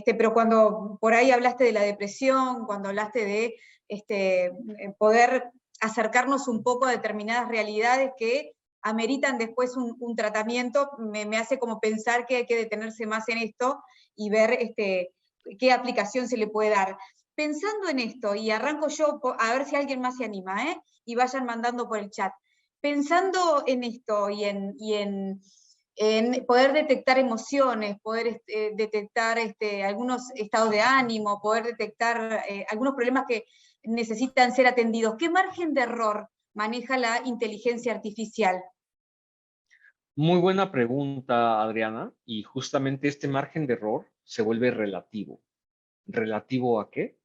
pero cuando por ahí hablaste de la depresión, cuando hablaste de poder acercarnos un poco a determinadas realidades que ameritan después un tratamiento, me hace como pensar que hay que detenerse más en esto y ver qué aplicación se le puede dar. Pensando en esto, y arranco yo a ver si alguien más se anima, y vayan mandando por el chat. Pensando en esto y en poder detectar emociones, poder detectar algunos estados de ánimo, poder detectar algunos problemas que necesitan ser atendidos, ¿qué margen de error maneja la inteligencia artificial? Muy buena pregunta, Adriana. Y justamente este margen de error se vuelve relativo. ¿Relativo a qué?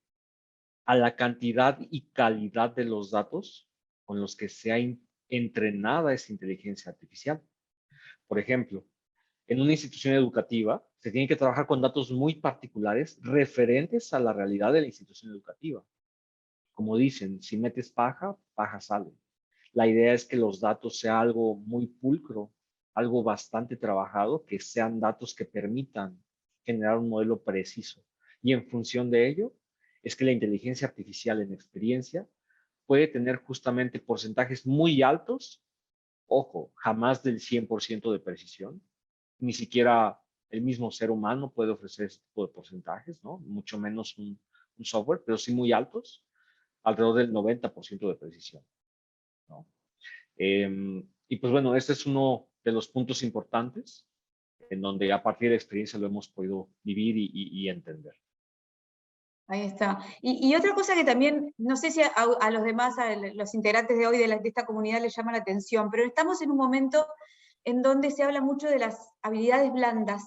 A la cantidad y calidad de los datos con los que se ha entrenada esa inteligencia artificial. Por ejemplo, en una institución educativa se tiene que trabajar con datos muy particulares referentes a la realidad de la institución educativa. Como dicen, si metes paja, paja sale. La idea es que los datos sean algo muy pulcro, algo bastante trabajado, que sean datos que permitan generar un modelo preciso. Y en función de ello, es que la inteligencia artificial en experiencia puede tener justamente porcentajes muy altos, ojo, jamás del 100% de precisión, ni siquiera el mismo ser humano puede ofrecer ese tipo de porcentajes, ¿no? Mucho menos un software, pero sí muy altos, alrededor del 90% de precisión, ¿no? Y pues bueno, este es uno de los puntos importantes en donde a partir de experiencia lo hemos podido vivir y entender. Ahí está. Y otra cosa que también, no sé si a los demás, a los integrantes de hoy de esta comunidad les llama la atención, pero estamos en un momento en donde se habla mucho de las habilidades blandas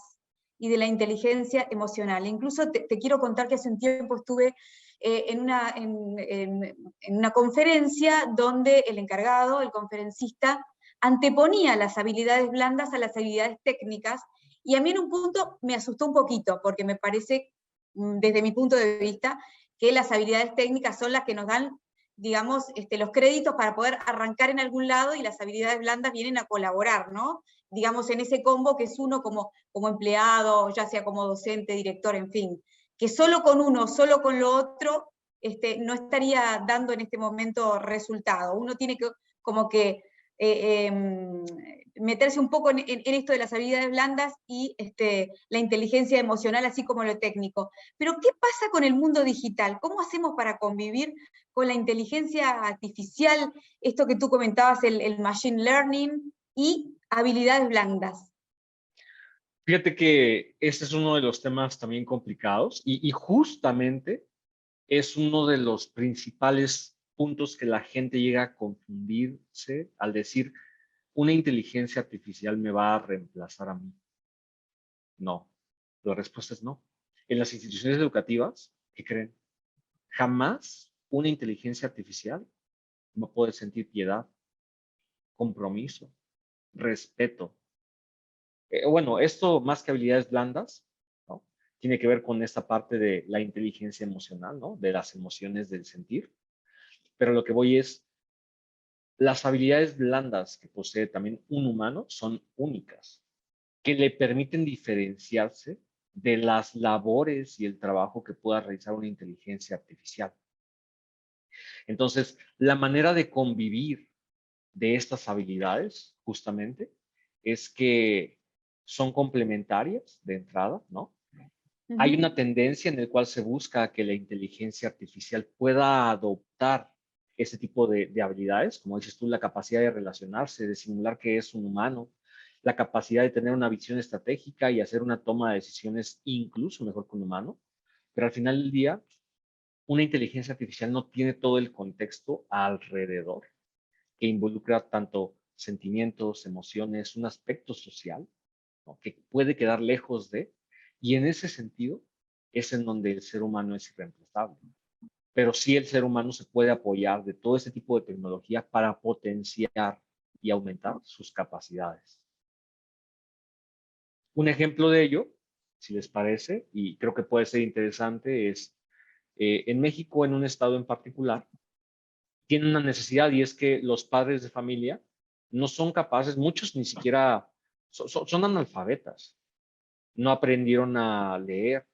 y de la inteligencia emocional. Incluso te quiero contar que hace un tiempo estuve en una conferencia donde el encargado, el conferencista, anteponía las habilidades blandas a las habilidades técnicas, y a mí en un punto me asustó un poquito, porque me parece, desde mi punto de vista, que las habilidades técnicas son las que nos dan, digamos, los créditos para poder arrancar en algún lado, y las habilidades blandas vienen a colaborar, ¿no? Digamos, en ese combo que es uno como empleado, ya sea como docente, director, en fin, que solo con uno, solo con lo otro, no estaría dando en este momento resultado. Uno tiene que como que meterse un poco en esto de las habilidades blandas y la inteligencia emocional, así como lo técnico. Pero ¿qué pasa con el mundo digital? ¿Cómo hacemos para convivir con la inteligencia artificial, esto que tú comentabas, el machine learning y habilidades blandas? Fíjate que este es uno de los temas también complicados y justamente es uno de los principales puntos que la gente llega a confundirse al decir una inteligencia artificial me va a reemplazar a mí. No, la respuesta es no. En las instituciones educativas, ¿qué creen? Jamás una inteligencia artificial va a poder sentir piedad, compromiso, respeto. Bueno, esto más que habilidades blandas, ¿no? Tiene que ver con esta parte de la inteligencia emocional, ¿no? De las emociones del sentir. Pero lo que voy es, las habilidades blandas que posee también un humano son únicas, que le permiten diferenciarse de las labores y el trabajo que pueda realizar una inteligencia artificial. Entonces, la manera de convivir de estas habilidades, justamente, es que son complementarias de entrada, ¿no? Hay una tendencia en la cual se busca que la inteligencia artificial pueda adoptar ese tipo de habilidades, como dices tú, la capacidad de relacionarse, de simular que es un humano, la capacidad de tener una visión estratégica y hacer una toma de decisiones incluso mejor que un humano, pero al final del día, una inteligencia artificial no tiene todo el contexto alrededor que involucra tanto sentimientos, emociones, un aspecto social, ¿no? Que puede quedar lejos de, y en ese sentido es en donde el ser humano es irreemplazable. Pero sí el ser humano se puede apoyar de todo ese tipo de tecnología para potenciar y aumentar sus capacidades. Un ejemplo de ello, si les parece, y creo que puede ser interesante, es en México, en un estado en particular, tienen una necesidad y es que los padres de familia no son capaces, muchos ni siquiera son analfabetas, no aprendieron a leer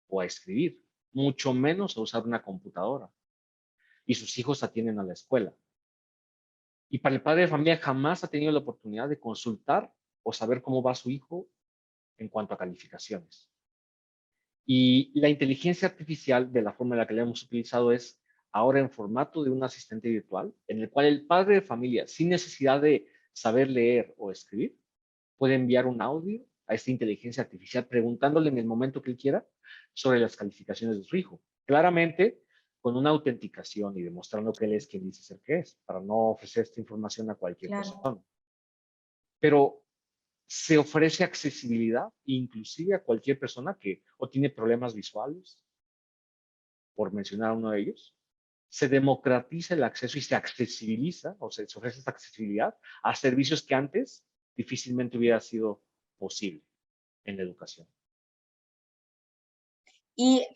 o a escribir, mucho menos a usar una computadora. Y sus hijos atienden a la escuela. Y para el padre de familia jamás ha tenido la oportunidad de consultar o saber cómo va su hijo en cuanto a calificaciones. Y la inteligencia artificial, de la forma en la que la hemos utilizado, es ahora en formato de un asistente virtual, en el cual el padre de familia, sin necesidad de saber leer o escribir, puede enviar un audio a esta inteligencia artificial preguntándole en el momento que él quiera sobre las calificaciones de su hijo. Claramente, con una autenticación y demostrando que él es quien dice ser que es, para no ofrecer esta información a cualquier persona. Pero se ofrece accesibilidad inclusive a cualquier persona que o tiene problemas visuales, por mencionar uno de ellos. Se democratiza el acceso y se accesibiliza, o sea, se ofrece esta accesibilidad a servicios que antes difícilmente hubiera sido posible en la educación. Y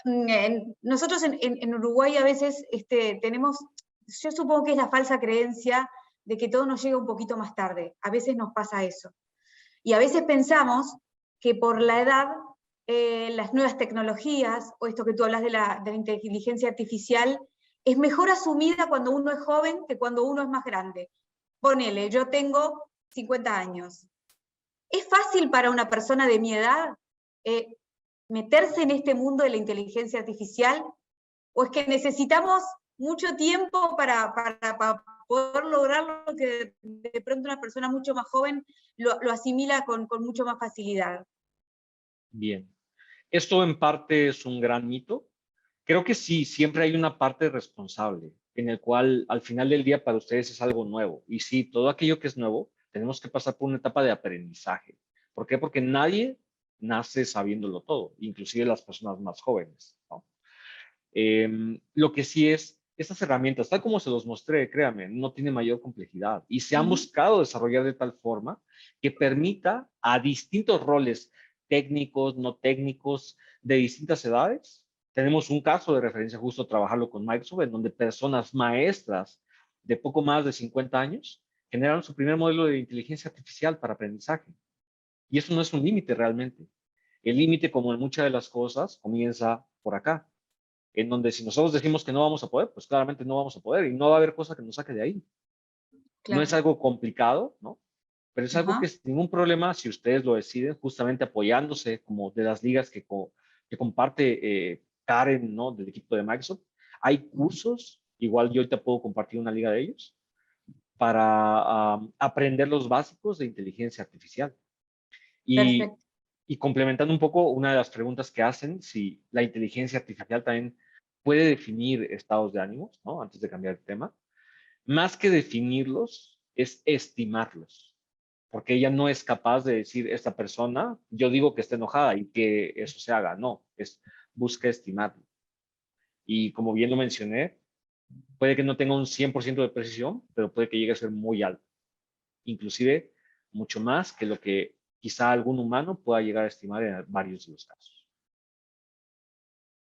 nosotros en Uruguay a veces tenemos, yo supongo que es la falsa creencia de que todo nos llega un poquito más tarde. A veces nos pasa eso. Y a veces pensamos que por la edad, las nuevas tecnologías, o esto que tú hablas de la inteligencia artificial, es mejor asumida cuando uno es joven que cuando uno es más grande. Ponele, yo tengo 50 años. ¿Es fácil para una persona de mi edad meterse en este mundo de la inteligencia artificial? ¿O es que necesitamos mucho tiempo para poder lograr lo que de pronto una persona mucho más joven lo asimila con mucho más facilidad? Bien. Esto en parte es un gran mito. Creo que sí, siempre hay una parte responsable en el cual al final del día para ustedes es algo nuevo. Y sí, todo aquello que es nuevo, tenemos que pasar por una etapa de aprendizaje. ¿Por qué? Porque nadie nace sabiéndolo todo, inclusive las personas más jóvenes, ¿no? Lo que sí es, estas herramientas, tal como se los mostré, créanme, no tiene mayor complejidad y se han buscado desarrollar de tal forma que permita a distintos roles técnicos, no técnicos, de distintas edades. Tenemos un caso de referencia justo trabajarlo con Microsoft, en donde personas maestras de poco más de 50 años generaron su primer modelo de inteligencia artificial para aprendizaje. Y eso no es un límite realmente. El límite, como en muchas de las cosas, comienza por acá, en donde si nosotros decimos que no vamos a poder, pues claramente no vamos a poder y no va a haber cosa que nos saque de ahí. Claro. No es algo complicado, ¿no? Pero es algo que sin ningún problema, si ustedes lo deciden, justamente apoyándose como de las ligas que comparte Karen, ¿no? Del equipo de Microsoft. Hay cursos, igual yo ahorita puedo compartir una liga de ellos, para aprender los básicos de inteligencia artificial. Y, Perfecto. Y complementando un poco una de las preguntas que hacen, si la inteligencia artificial también puede definir estados de ánimos, ¿no? Antes de cambiar el tema. Más que definirlos, es estimarlos. Porque ella no es capaz de decir, esta persona, yo digo que está enojada y que eso se haga. No, busca estimarlo. Y como bien lo mencioné, puede que no tenga un 100% de precisión, pero puede que llegue a ser muy alto. Inclusive, mucho más que lo que quizá algún humano pueda llegar a estimar en varios de los casos.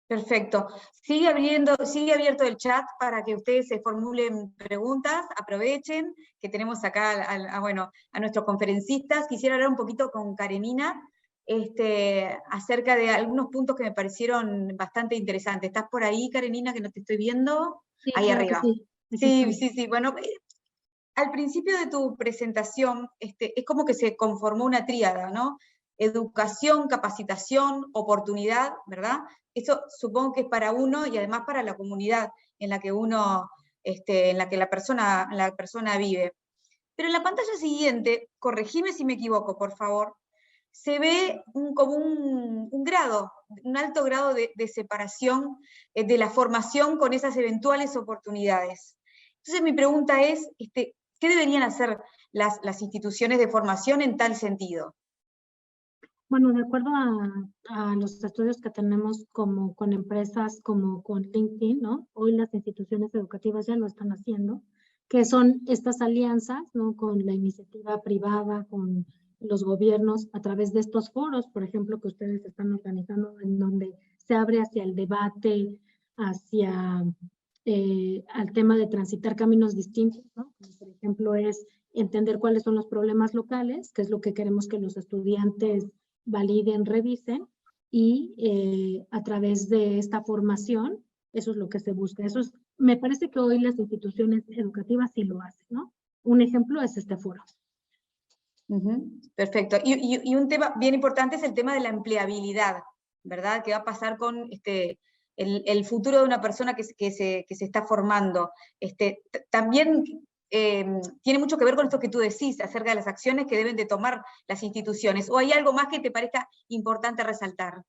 Perfecto. Sigue abierto el chat para que ustedes se formulen preguntas, aprovechen que tenemos acá a nuestros conferencistas. Quisiera hablar un poquito con Karenina acerca de algunos puntos que me parecieron bastante interesantes. ¿Estás por ahí, Karenina, que no te estoy viendo? Sí, Ahí claro que arriba. sí. Sí. Bueno, al principio de tu presentación es como que se conformó una tríada, ¿no? Educación, capacitación, oportunidad, ¿verdad? Eso supongo que es para uno y además para la comunidad en la que la persona vive. Pero en la pantalla siguiente, corregime si me equivoco, por favor, se ve como un grado, un alto grado de separación de la formación con esas eventuales oportunidades. Entonces mi pregunta es, ¿qué deberían hacer las instituciones de formación en tal sentido? Bueno, de acuerdo a los estudios que tenemos como con empresas como con LinkedIn, ¿no? Hoy las instituciones educativas ya lo están haciendo, que son estas alianzas, ¿no? Con la iniciativa privada, con los gobiernos, a través de estos foros, por ejemplo, que ustedes están organizando, en donde se abre hacia el debate, hacia al tema de transitar caminos distintos, ¿no? Como por ejemplo es entender cuáles son los problemas locales, que es lo que queremos que los estudiantes validen, revisen, y a través de esta formación, eso es lo que se busca. Me parece que hoy las instituciones educativas sí lo hacen, ¿no? Un ejemplo es este foro. Perfecto. Y un tema bien importante es el tema de la empleabilidad, ¿verdad? ¿Qué va a pasar con el futuro de una persona que se está formando? También tiene mucho que ver con esto que tú decís acerca de las acciones que deben de tomar las instituciones. ¿O hay algo más que te parezca importante resaltar?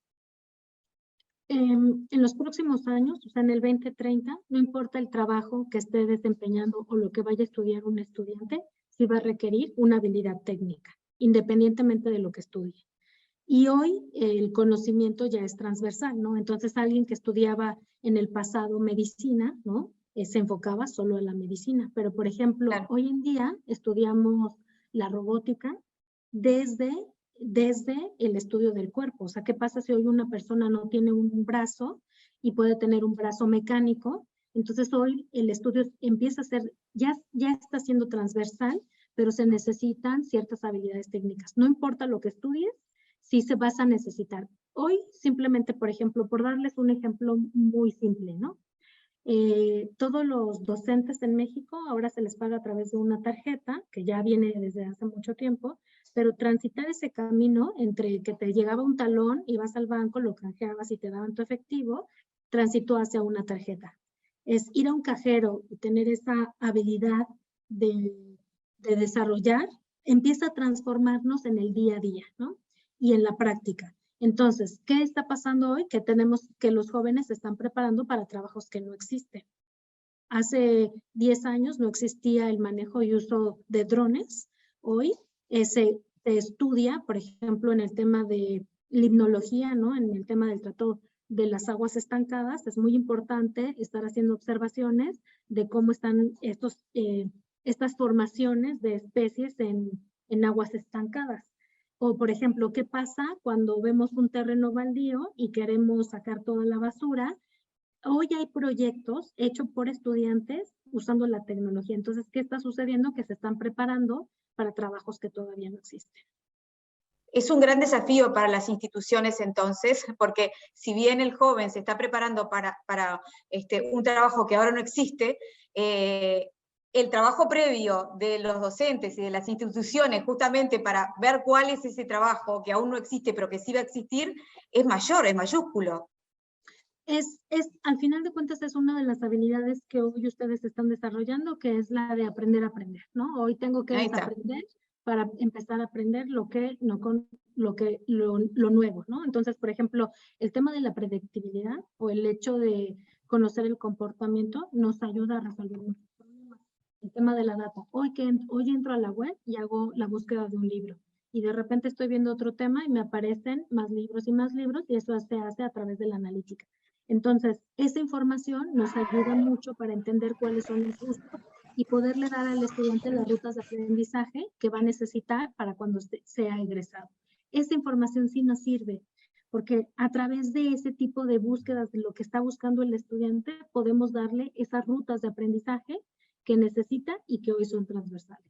En los próximos años, o sea, en el 2030, no importa el trabajo que esté desempeñando o lo que vaya a estudiar un estudiante, sí va a requerir una habilidad técnica, independientemente de lo que estudie. Y hoy el conocimiento ya es transversal, ¿no? Entonces alguien que estudiaba en el pasado medicina, ¿no? Se enfocaba solo en la medicina. Pero, por ejemplo, claro, hoy en día estudiamos la robótica desde el estudio del cuerpo. O sea, ¿qué pasa si hoy una persona no tiene un brazo y puede tener un brazo mecánico? Entonces hoy el estudio empieza a ser, ya está siendo transversal, pero se necesitan ciertas habilidades técnicas. No importa lo que estudies, sí se vas a necesitar. Hoy, simplemente, por ejemplo, por darles un ejemplo muy simple, ¿no? Todos los docentes en México ahora se les paga a través de una tarjeta, que ya viene desde hace mucho tiempo, pero transitar ese camino entre que te llegaba un talón, ibas al banco, lo canjeabas y te daban tu efectivo, transitó hacia una tarjeta. Es ir a un cajero y tener esa habilidad de desarrollar, empieza a transformarnos en el día a día, ¿no? Y en la práctica. Entonces, ¿qué está pasando hoy? Que los jóvenes se están preparando para trabajos que no existen. Hace 10 años no existía el manejo y uso de drones. Hoy se estudia, por ejemplo, en el tema de limnología, ¿no? En el tema del tratado de las aguas estancadas, es muy importante estar haciendo observaciones de cómo están estas formaciones de especies en aguas estancadas. O, por ejemplo, ¿qué pasa cuando vemos un terreno baldío y queremos sacar toda la basura? Hoy hay proyectos hechos por estudiantes usando la tecnología. Entonces, ¿qué está sucediendo? Que se están preparando para trabajos que todavía no existen. Es un gran desafío para las instituciones entonces, porque si bien el joven se está preparando para un trabajo que ahora no existe, el trabajo previo de los docentes y de las instituciones justamente para ver cuál es ese trabajo que aún no existe pero que sí va a existir, es mayor, es mayúsculo. Al final de cuentas es una de las habilidades que hoy ustedes están desarrollando, que es la de aprender a aprender, ¿no? Hoy tengo que desaprender para empezar a aprender lo que no con lo nuevo, ¿no? Entonces, por ejemplo, el tema de la predictibilidad o el hecho de conocer el comportamiento nos ayuda a resolver muchos problemas. El tema de la data. Hoy entro a la web y hago la búsqueda de un libro y de repente estoy viendo otro tema y me aparecen más libros y eso se hace a través de la analítica. Entonces, esa información nos ayuda mucho para entender cuáles son los gustos y poderle dar al estudiante las rutas de aprendizaje que va a necesitar para cuando sea egresado. Esa información sí nos sirve, porque a través de ese tipo de búsquedas de lo que está buscando el estudiante, podemos darle esas rutas de aprendizaje que necesita y que hoy son transversales.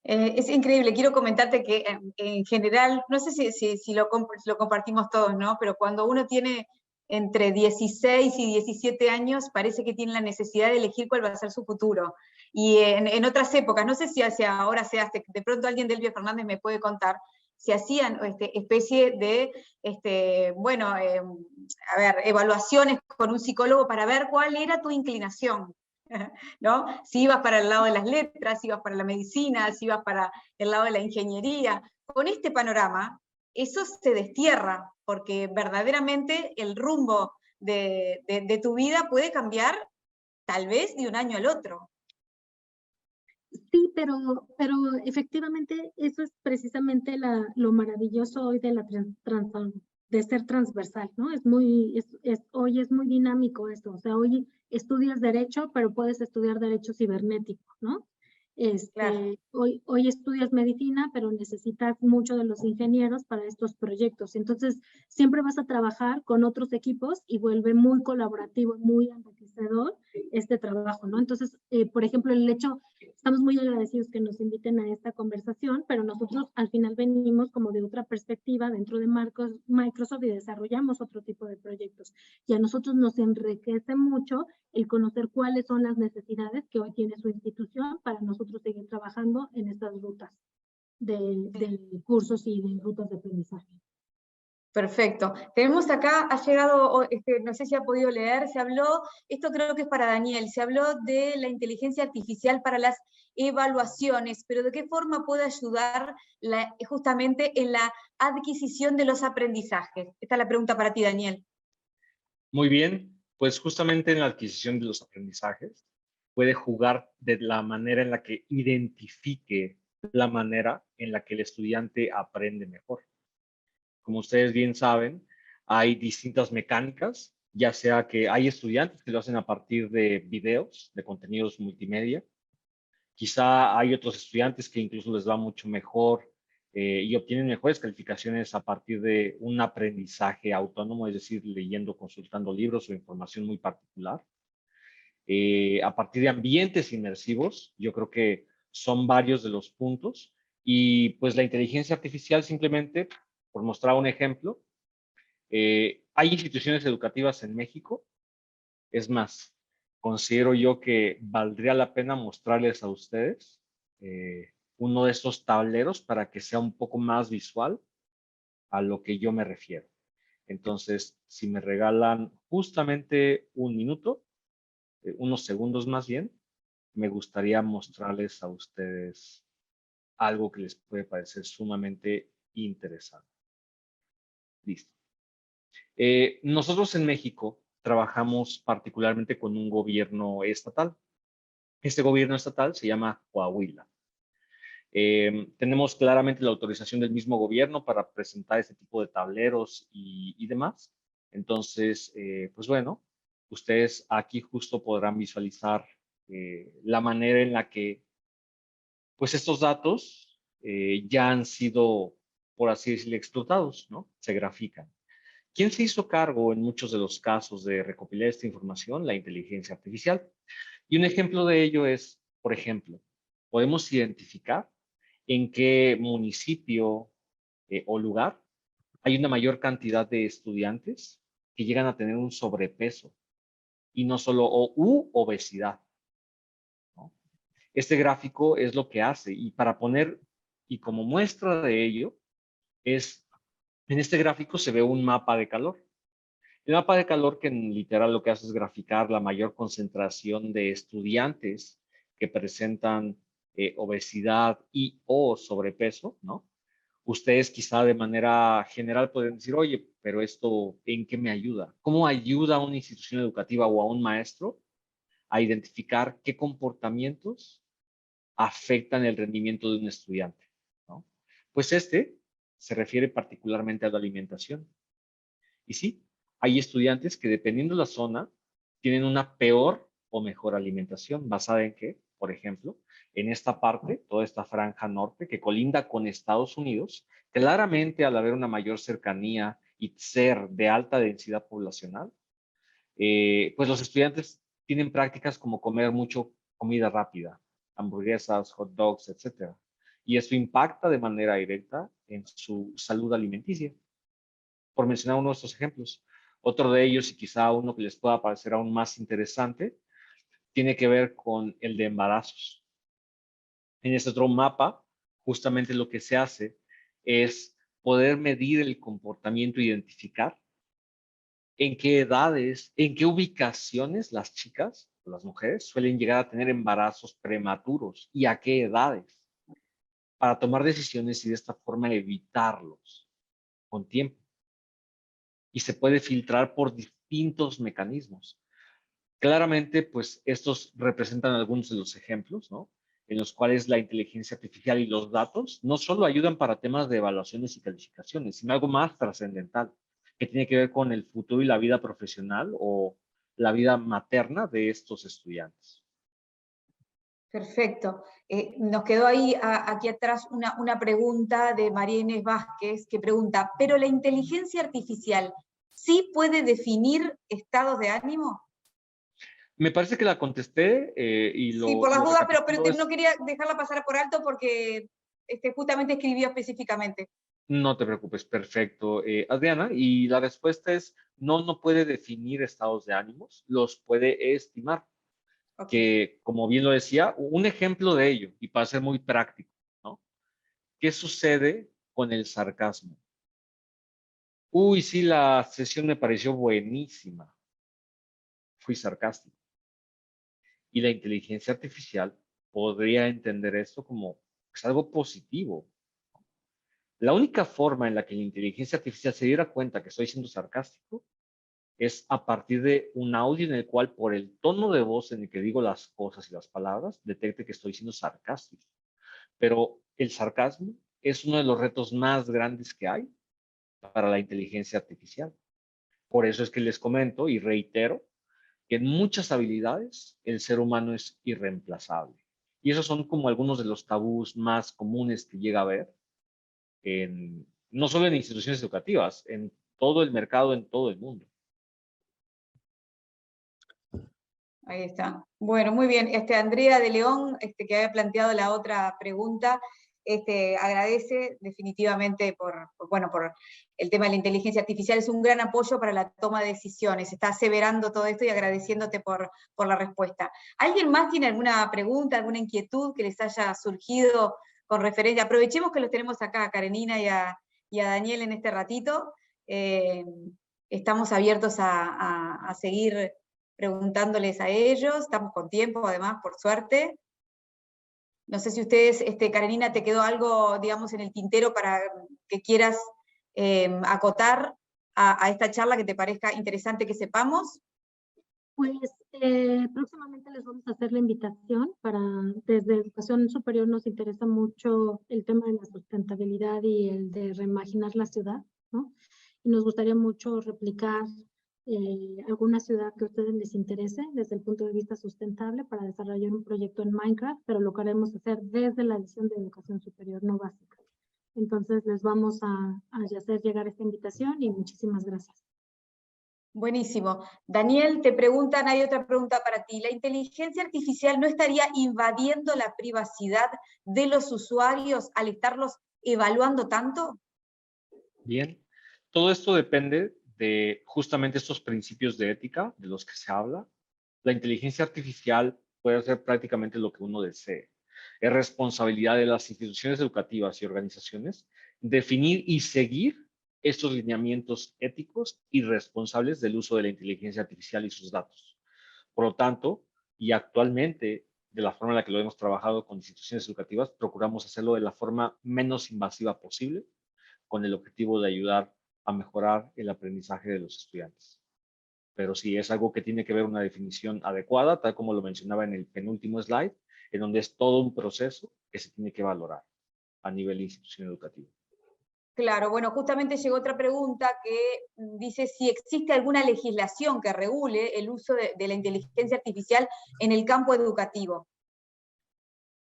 Es increíble, quiero comentarte que en general, no sé si lo compartimos todos, ¿no? Pero cuando uno tiene entre 16 y 17 años, parece que tiene la necesidad de elegir cuál va a ser su futuro. Y en otras épocas, no sé si ahora se hace, de pronto alguien de Elvia Fernández me puede contar, se hacían especie de, evaluaciones con un psicólogo para ver cuál era tu inclinación, ¿no? Si ibas para el lado de las letras, si ibas para la medicina, si ibas para el lado de la ingeniería. Con este panorama, eso se destierra, porque verdaderamente el rumbo de tu vida puede cambiar tal vez de un año al otro. Sí, pero efectivamente eso es precisamente lo maravilloso hoy de de ser transversal, ¿no? Hoy es muy dinámico esto, o sea, hoy estudias Derecho, pero puedes estudiar Derecho cibernético, ¿no? Claro. Hoy estudias medicina, pero necesitas mucho de los ingenieros para estos proyectos. Entonces, siempre vas a trabajar con otros equipos y vuelve muy colaborativo, muy enriquecedor este trabajo, ¿no? Entonces, por ejemplo, estamos muy agradecidos que nos inviten a esta conversación, pero nosotros al final venimos como de otra perspectiva dentro de Microsoft y desarrollamos otro tipo de proyectos. Y a nosotros nos enriquece mucho el conocer cuáles son las necesidades que hoy tiene su institución para nosotros seguir trabajando en estas rutas de cursos y de rutas de aprendizaje. Perfecto. Tenemos acá, ha llegado, no sé si ha podido leer, se habló, esto creo que es para Daniel, se habló de la inteligencia artificial para las evaluaciones, pero ¿de qué forma puede ayudar justamente en la adquisición de los aprendizajes? Esta es la pregunta para ti, Daniel. Muy bien, pues justamente en la adquisición de los aprendizajes puede jugar de la manera en la que identifique la manera en la que el estudiante aprende mejor. Como ustedes bien saben, hay distintas mecánicas, ya sea que hay estudiantes que lo hacen a partir de videos, de contenidos multimedia. Quizá hay otros estudiantes que incluso les va mucho mejor y obtienen mejores calificaciones a partir de un aprendizaje autónomo, es decir, leyendo, consultando libros o información muy particular. A partir de ambientes inmersivos, yo creo que son varios de los puntos. Y pues la inteligencia artificial simplemente, por mostrar un ejemplo, hay instituciones educativas en México. Es más, considero yo que valdría la pena mostrarles a ustedes uno de estos tableros para que sea un poco más visual a lo que yo me refiero. Entonces, si me regalan justamente un minuto, unos segundos más bien, me gustaría mostrarles a ustedes algo que les puede parecer sumamente interesante. Listo. Nosotros en México trabajamos particularmente con un gobierno estatal. Este gobierno estatal se llama Coahuila. Tenemos claramente la autorización del mismo gobierno para presentar este tipo de tableros y demás. Entonces, pues bueno, ustedes aquí justo podrán visualizar la manera en la que pues estos datos ya han sido, por así decirlo, explotados, ¿no? Se grafican. ¿Quién se hizo cargo en muchos de los casos de recopilar esta información? La inteligencia artificial. Y un ejemplo de ello es, por ejemplo, podemos identificar en qué municipio o lugar hay una mayor cantidad de estudiantes que llegan a tener un sobrepeso y no solo obesidad, ¿no? Este gráfico es lo que hace y para poner, y como muestra de ello, en este gráfico se ve un mapa de calor. El mapa de calor que en literal lo que hace es graficar la mayor concentración de estudiantes que presentan obesidad y o sobrepeso, ¿no? Ustedes quizá de manera general pueden decir, oye, pero esto, ¿en qué me ayuda? ¿Cómo ayuda a una institución educativa o a un maestro a identificar qué comportamientos afectan el rendimiento de un estudiante, ¿no? Pues este se refiere particularmente a la alimentación. Y sí, hay estudiantes que dependiendo de la zona tienen una peor o mejor alimentación, basada en que, por ejemplo, en esta parte, toda esta franja norte que colinda con Estados Unidos, claramente al haber una mayor cercanía y ser de alta densidad poblacional, pues los estudiantes tienen prácticas como comer mucho comida rápida, hamburguesas, hot dogs, etcétera. Y eso impacta de manera directa en su salud alimenticia. Por mencionar uno de estos ejemplos. Otro de ellos, y quizá uno que les pueda parecer aún más interesante, tiene que ver con el de embarazos. En este otro mapa, justamente lo que se hace es poder medir el comportamiento, identificar en qué edades, en qué ubicaciones las chicas, las mujeres, suelen llegar a tener embarazos prematuros y a qué edades, para tomar decisiones y de esta forma evitarlos con tiempo. Y se puede filtrar por distintos mecanismos. Claramente, pues estos representan algunos de los ejemplos, ¿no? En los cuales la inteligencia artificial y los datos no solo ayudan para temas de evaluaciones y calificaciones, sino algo más trascendental, que tiene que ver con el futuro y la vida profesional o la vida materna de estos estudiantes. Perfecto. Nos quedó ahí aquí atrás una pregunta de María Inés Vázquez que pregunta, ¿pero la inteligencia artificial sí puede definir estados de ánimo? Me parece que la contesté y Sí, por las lo dudas, pero recapitulo. no quería dejarla pasar por alto porque justamente escribió específicamente. No te preocupes, perfecto, Adriana. Y la respuesta es, no, no puede definir estados de ánimos, los puede estimar. Okay. Que, como bien lo decía, un ejemplo de ello, y para ser muy práctico, ¿no? ¿Qué sucede con el sarcasmo? Uy, sí, la sesión me pareció buenísima. Fui sarcástico. Y la inteligencia artificial podría entender esto como pues, algo positivo. La única forma en la que la inteligencia artificial se diera cuenta que estoy siendo sarcástico es a partir de un audio en el cual, por el tono de voz en el que digo las cosas y las palabras, detecte que estoy siendo sarcástico. Pero el sarcasmo es uno de los retos más grandes que hay para la inteligencia artificial. Por eso es que les comento y reitero que en muchas habilidades el ser humano es irreemplazable. Y esos son como algunos de los tabús más comunes que llega a haber, no solo en instituciones educativas, en todo el mercado, en todo el mundo. Ahí está. Bueno, muy bien. Andrea de León, que había planteado la otra pregunta, agradece definitivamente por el tema de la inteligencia artificial. Es un gran apoyo para la toma de decisiones. Está aseverando todo esto y agradeciéndote por la respuesta. ¿Alguien más tiene alguna pregunta, alguna inquietud que les haya surgido con referencia? Aprovechemos que los tenemos acá, a Karenina y a Daniel en este ratito. Estamos abiertos a seguir preguntándoles a ellos, estamos con tiempo además, por suerte. No sé si ustedes, Karenina, ¿te quedó algo, digamos, en el tintero para que quieras acotar a esta charla que te parezca interesante que sepamos? Pues próximamente les vamos a hacer la invitación desde Educación Superior nos interesa mucho el tema de la sustentabilidad y el de reimaginar la ciudad, ¿no? Y nos gustaría mucho replicar alguna ciudad que a ustedes les interese desde el punto de vista sustentable para desarrollar un proyecto en Minecraft, pero lo queremos hacer desde la edición de Educación Superior, no básica. Entonces les vamos a hacer llegar esta invitación y muchísimas gracias. Buenísimo. Daniel, te preguntan, hay otra pregunta para ti. ¿La inteligencia artificial no estaría invadiendo la privacidad de los usuarios al estarlos evaluando tanto? Bien, todo esto depende de justamente estos principios de ética de los que se habla. La inteligencia artificial puede hacer prácticamente lo que uno desee. Es responsabilidad de las instituciones educativas y organizaciones definir y seguir estos lineamientos éticos y responsables del uso de la inteligencia artificial y sus datos. Por lo tanto, y actualmente de la forma en la que lo hemos trabajado con instituciones educativas, procuramos hacerlo de la forma menos invasiva posible, con el objetivo de ayudar a mejorar el aprendizaje de los estudiantes. Pero sí, es algo que tiene que ver una definición adecuada, tal como lo mencionaba en el penúltimo slide, en donde es todo un proceso que se tiene que valorar a nivel de institución educativa. Claro, bueno, justamente llegó otra pregunta que dice si existe alguna legislación que regule el uso de la inteligencia artificial en el campo educativo.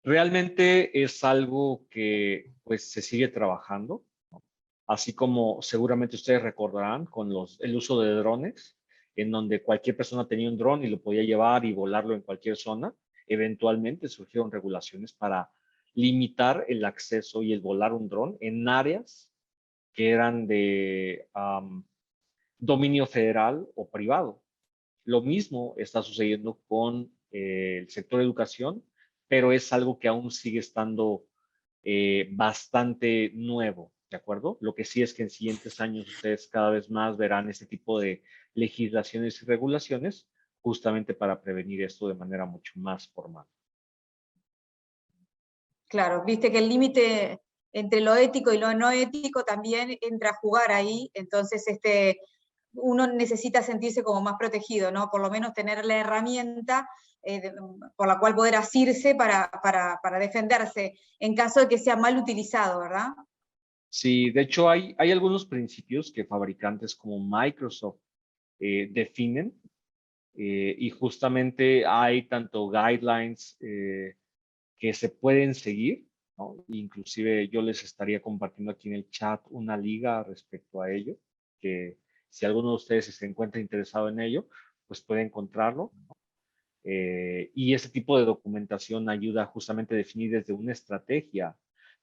Realmente es algo que pues se sigue trabajando, ¿no? Así como seguramente ustedes recordarán con el uso de drones, en donde cualquier persona tenía un dron y lo podía llevar y volarlo en cualquier zona. Eventualmente surgieron regulaciones para limitar el acceso y el volar un dron en áreas que eran de dominio federal o privado. Lo mismo está sucediendo con el sector educación, pero es algo que aún sigue estando bastante nuevo, ¿de acuerdo? Lo que sí es que en siguientes años ustedes cada vez más verán este tipo de legislaciones y regulaciones justamente para prevenir esto de manera mucho más formal. Claro, viste que el límite entre lo ético y lo no ético también entra a jugar ahí, entonces uno necesita sentirse como más protegido, ¿no? Por lo menos tener la herramienta por la cual poder asirse para defenderse en caso de que sea mal utilizado, ¿verdad? Sí, de hecho hay algunos principios que fabricantes como Microsoft definen y justamente hay tanto guidelines que se pueden seguir, ¿no? Inclusive yo les estaría compartiendo aquí en el chat una liga respecto a ello, que si alguno de ustedes se encuentra interesado en ello, pues puede encontrarlo, ¿no? Y ese tipo de documentación ayuda justamente a definir desde una estrategia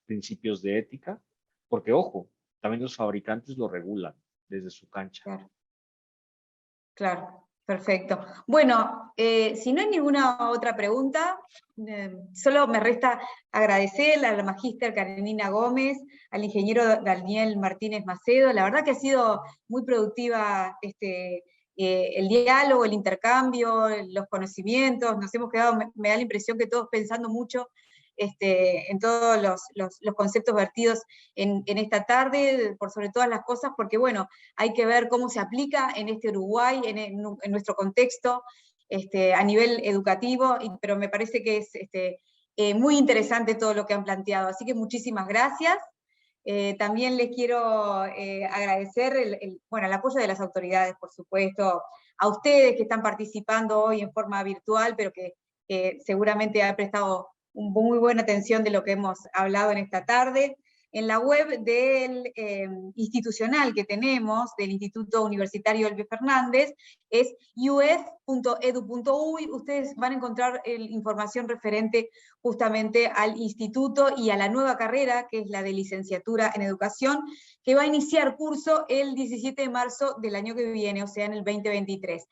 principios de ética, porque ojo, también los fabricantes lo regulan desde su cancha. Claro, claro, perfecto. Bueno, si no hay ninguna otra pregunta, solo me resta agradecer a la magíster Karenina Gómez, al ingeniero Daniel Martínez Macedo. La verdad que ha sido muy productiva el diálogo, el intercambio, los conocimientos. Nos hemos quedado, me da la impresión que todos pensando mucho en todos los conceptos vertidos en esta tarde, por sobre todas las cosas, porque bueno, hay que ver cómo se aplica en Uruguay, en nuestro contexto, a nivel educativo, pero me parece que es muy interesante todo lo que han planteado, así que muchísimas gracias. También les quiero agradecer el apoyo de las autoridades, por supuesto, a ustedes que están participando hoy en forma virtual, pero que seguramente han prestado muy buena atención de lo que hemos hablado en esta tarde. En la web del institucional que tenemos, del Instituto Universitario Elbio Fernández, es uf.edu.uy. Ustedes van a encontrar información referente justamente al instituto y a la nueva carrera, que es la de licenciatura en educación, que va a iniciar curso el 17 de marzo del año que viene, o sea, en el 2023.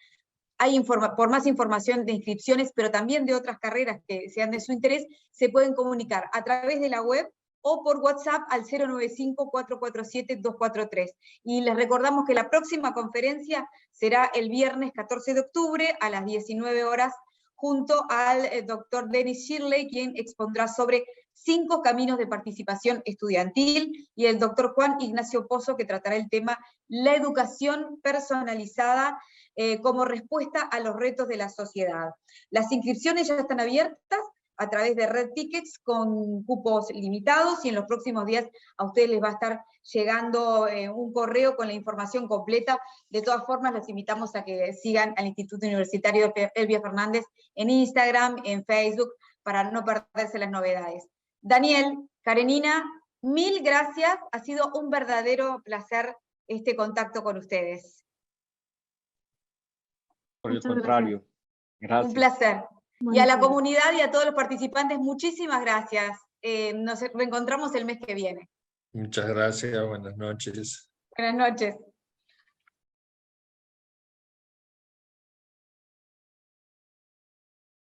Por más información de inscripciones, pero también de otras carreras que sean de su interés, se pueden comunicar a través de la web o por WhatsApp al 095-447-243. Y les recordamos que la próxima conferencia será el viernes 14 de octubre a las 19 horas, junto al doctor Dennis Shirley, quien expondrá sobre 5 caminos de participación estudiantil, y el doctor Juan Ignacio Pozo, que tratará el tema la educación personalizada como respuesta a los retos de la sociedad. Las inscripciones ya están abiertas a través de Red Tickets con cupos limitados, y en los próximos días a ustedes les va a estar llegando un correo con la información completa. De todas formas, los invitamos a que sigan al Instituto Universitario Elbio Fernández en Instagram, en Facebook, para no perderse las novedades. Daniel, Karenina, mil gracias. Ha sido un verdadero placer este contacto con ustedes. Por el contrario, gracias. Un placer. Y a la comunidad y a todos los participantes, muchísimas gracias. Nos reencontramos el mes que viene. Muchas gracias, buenas noches. Buenas noches.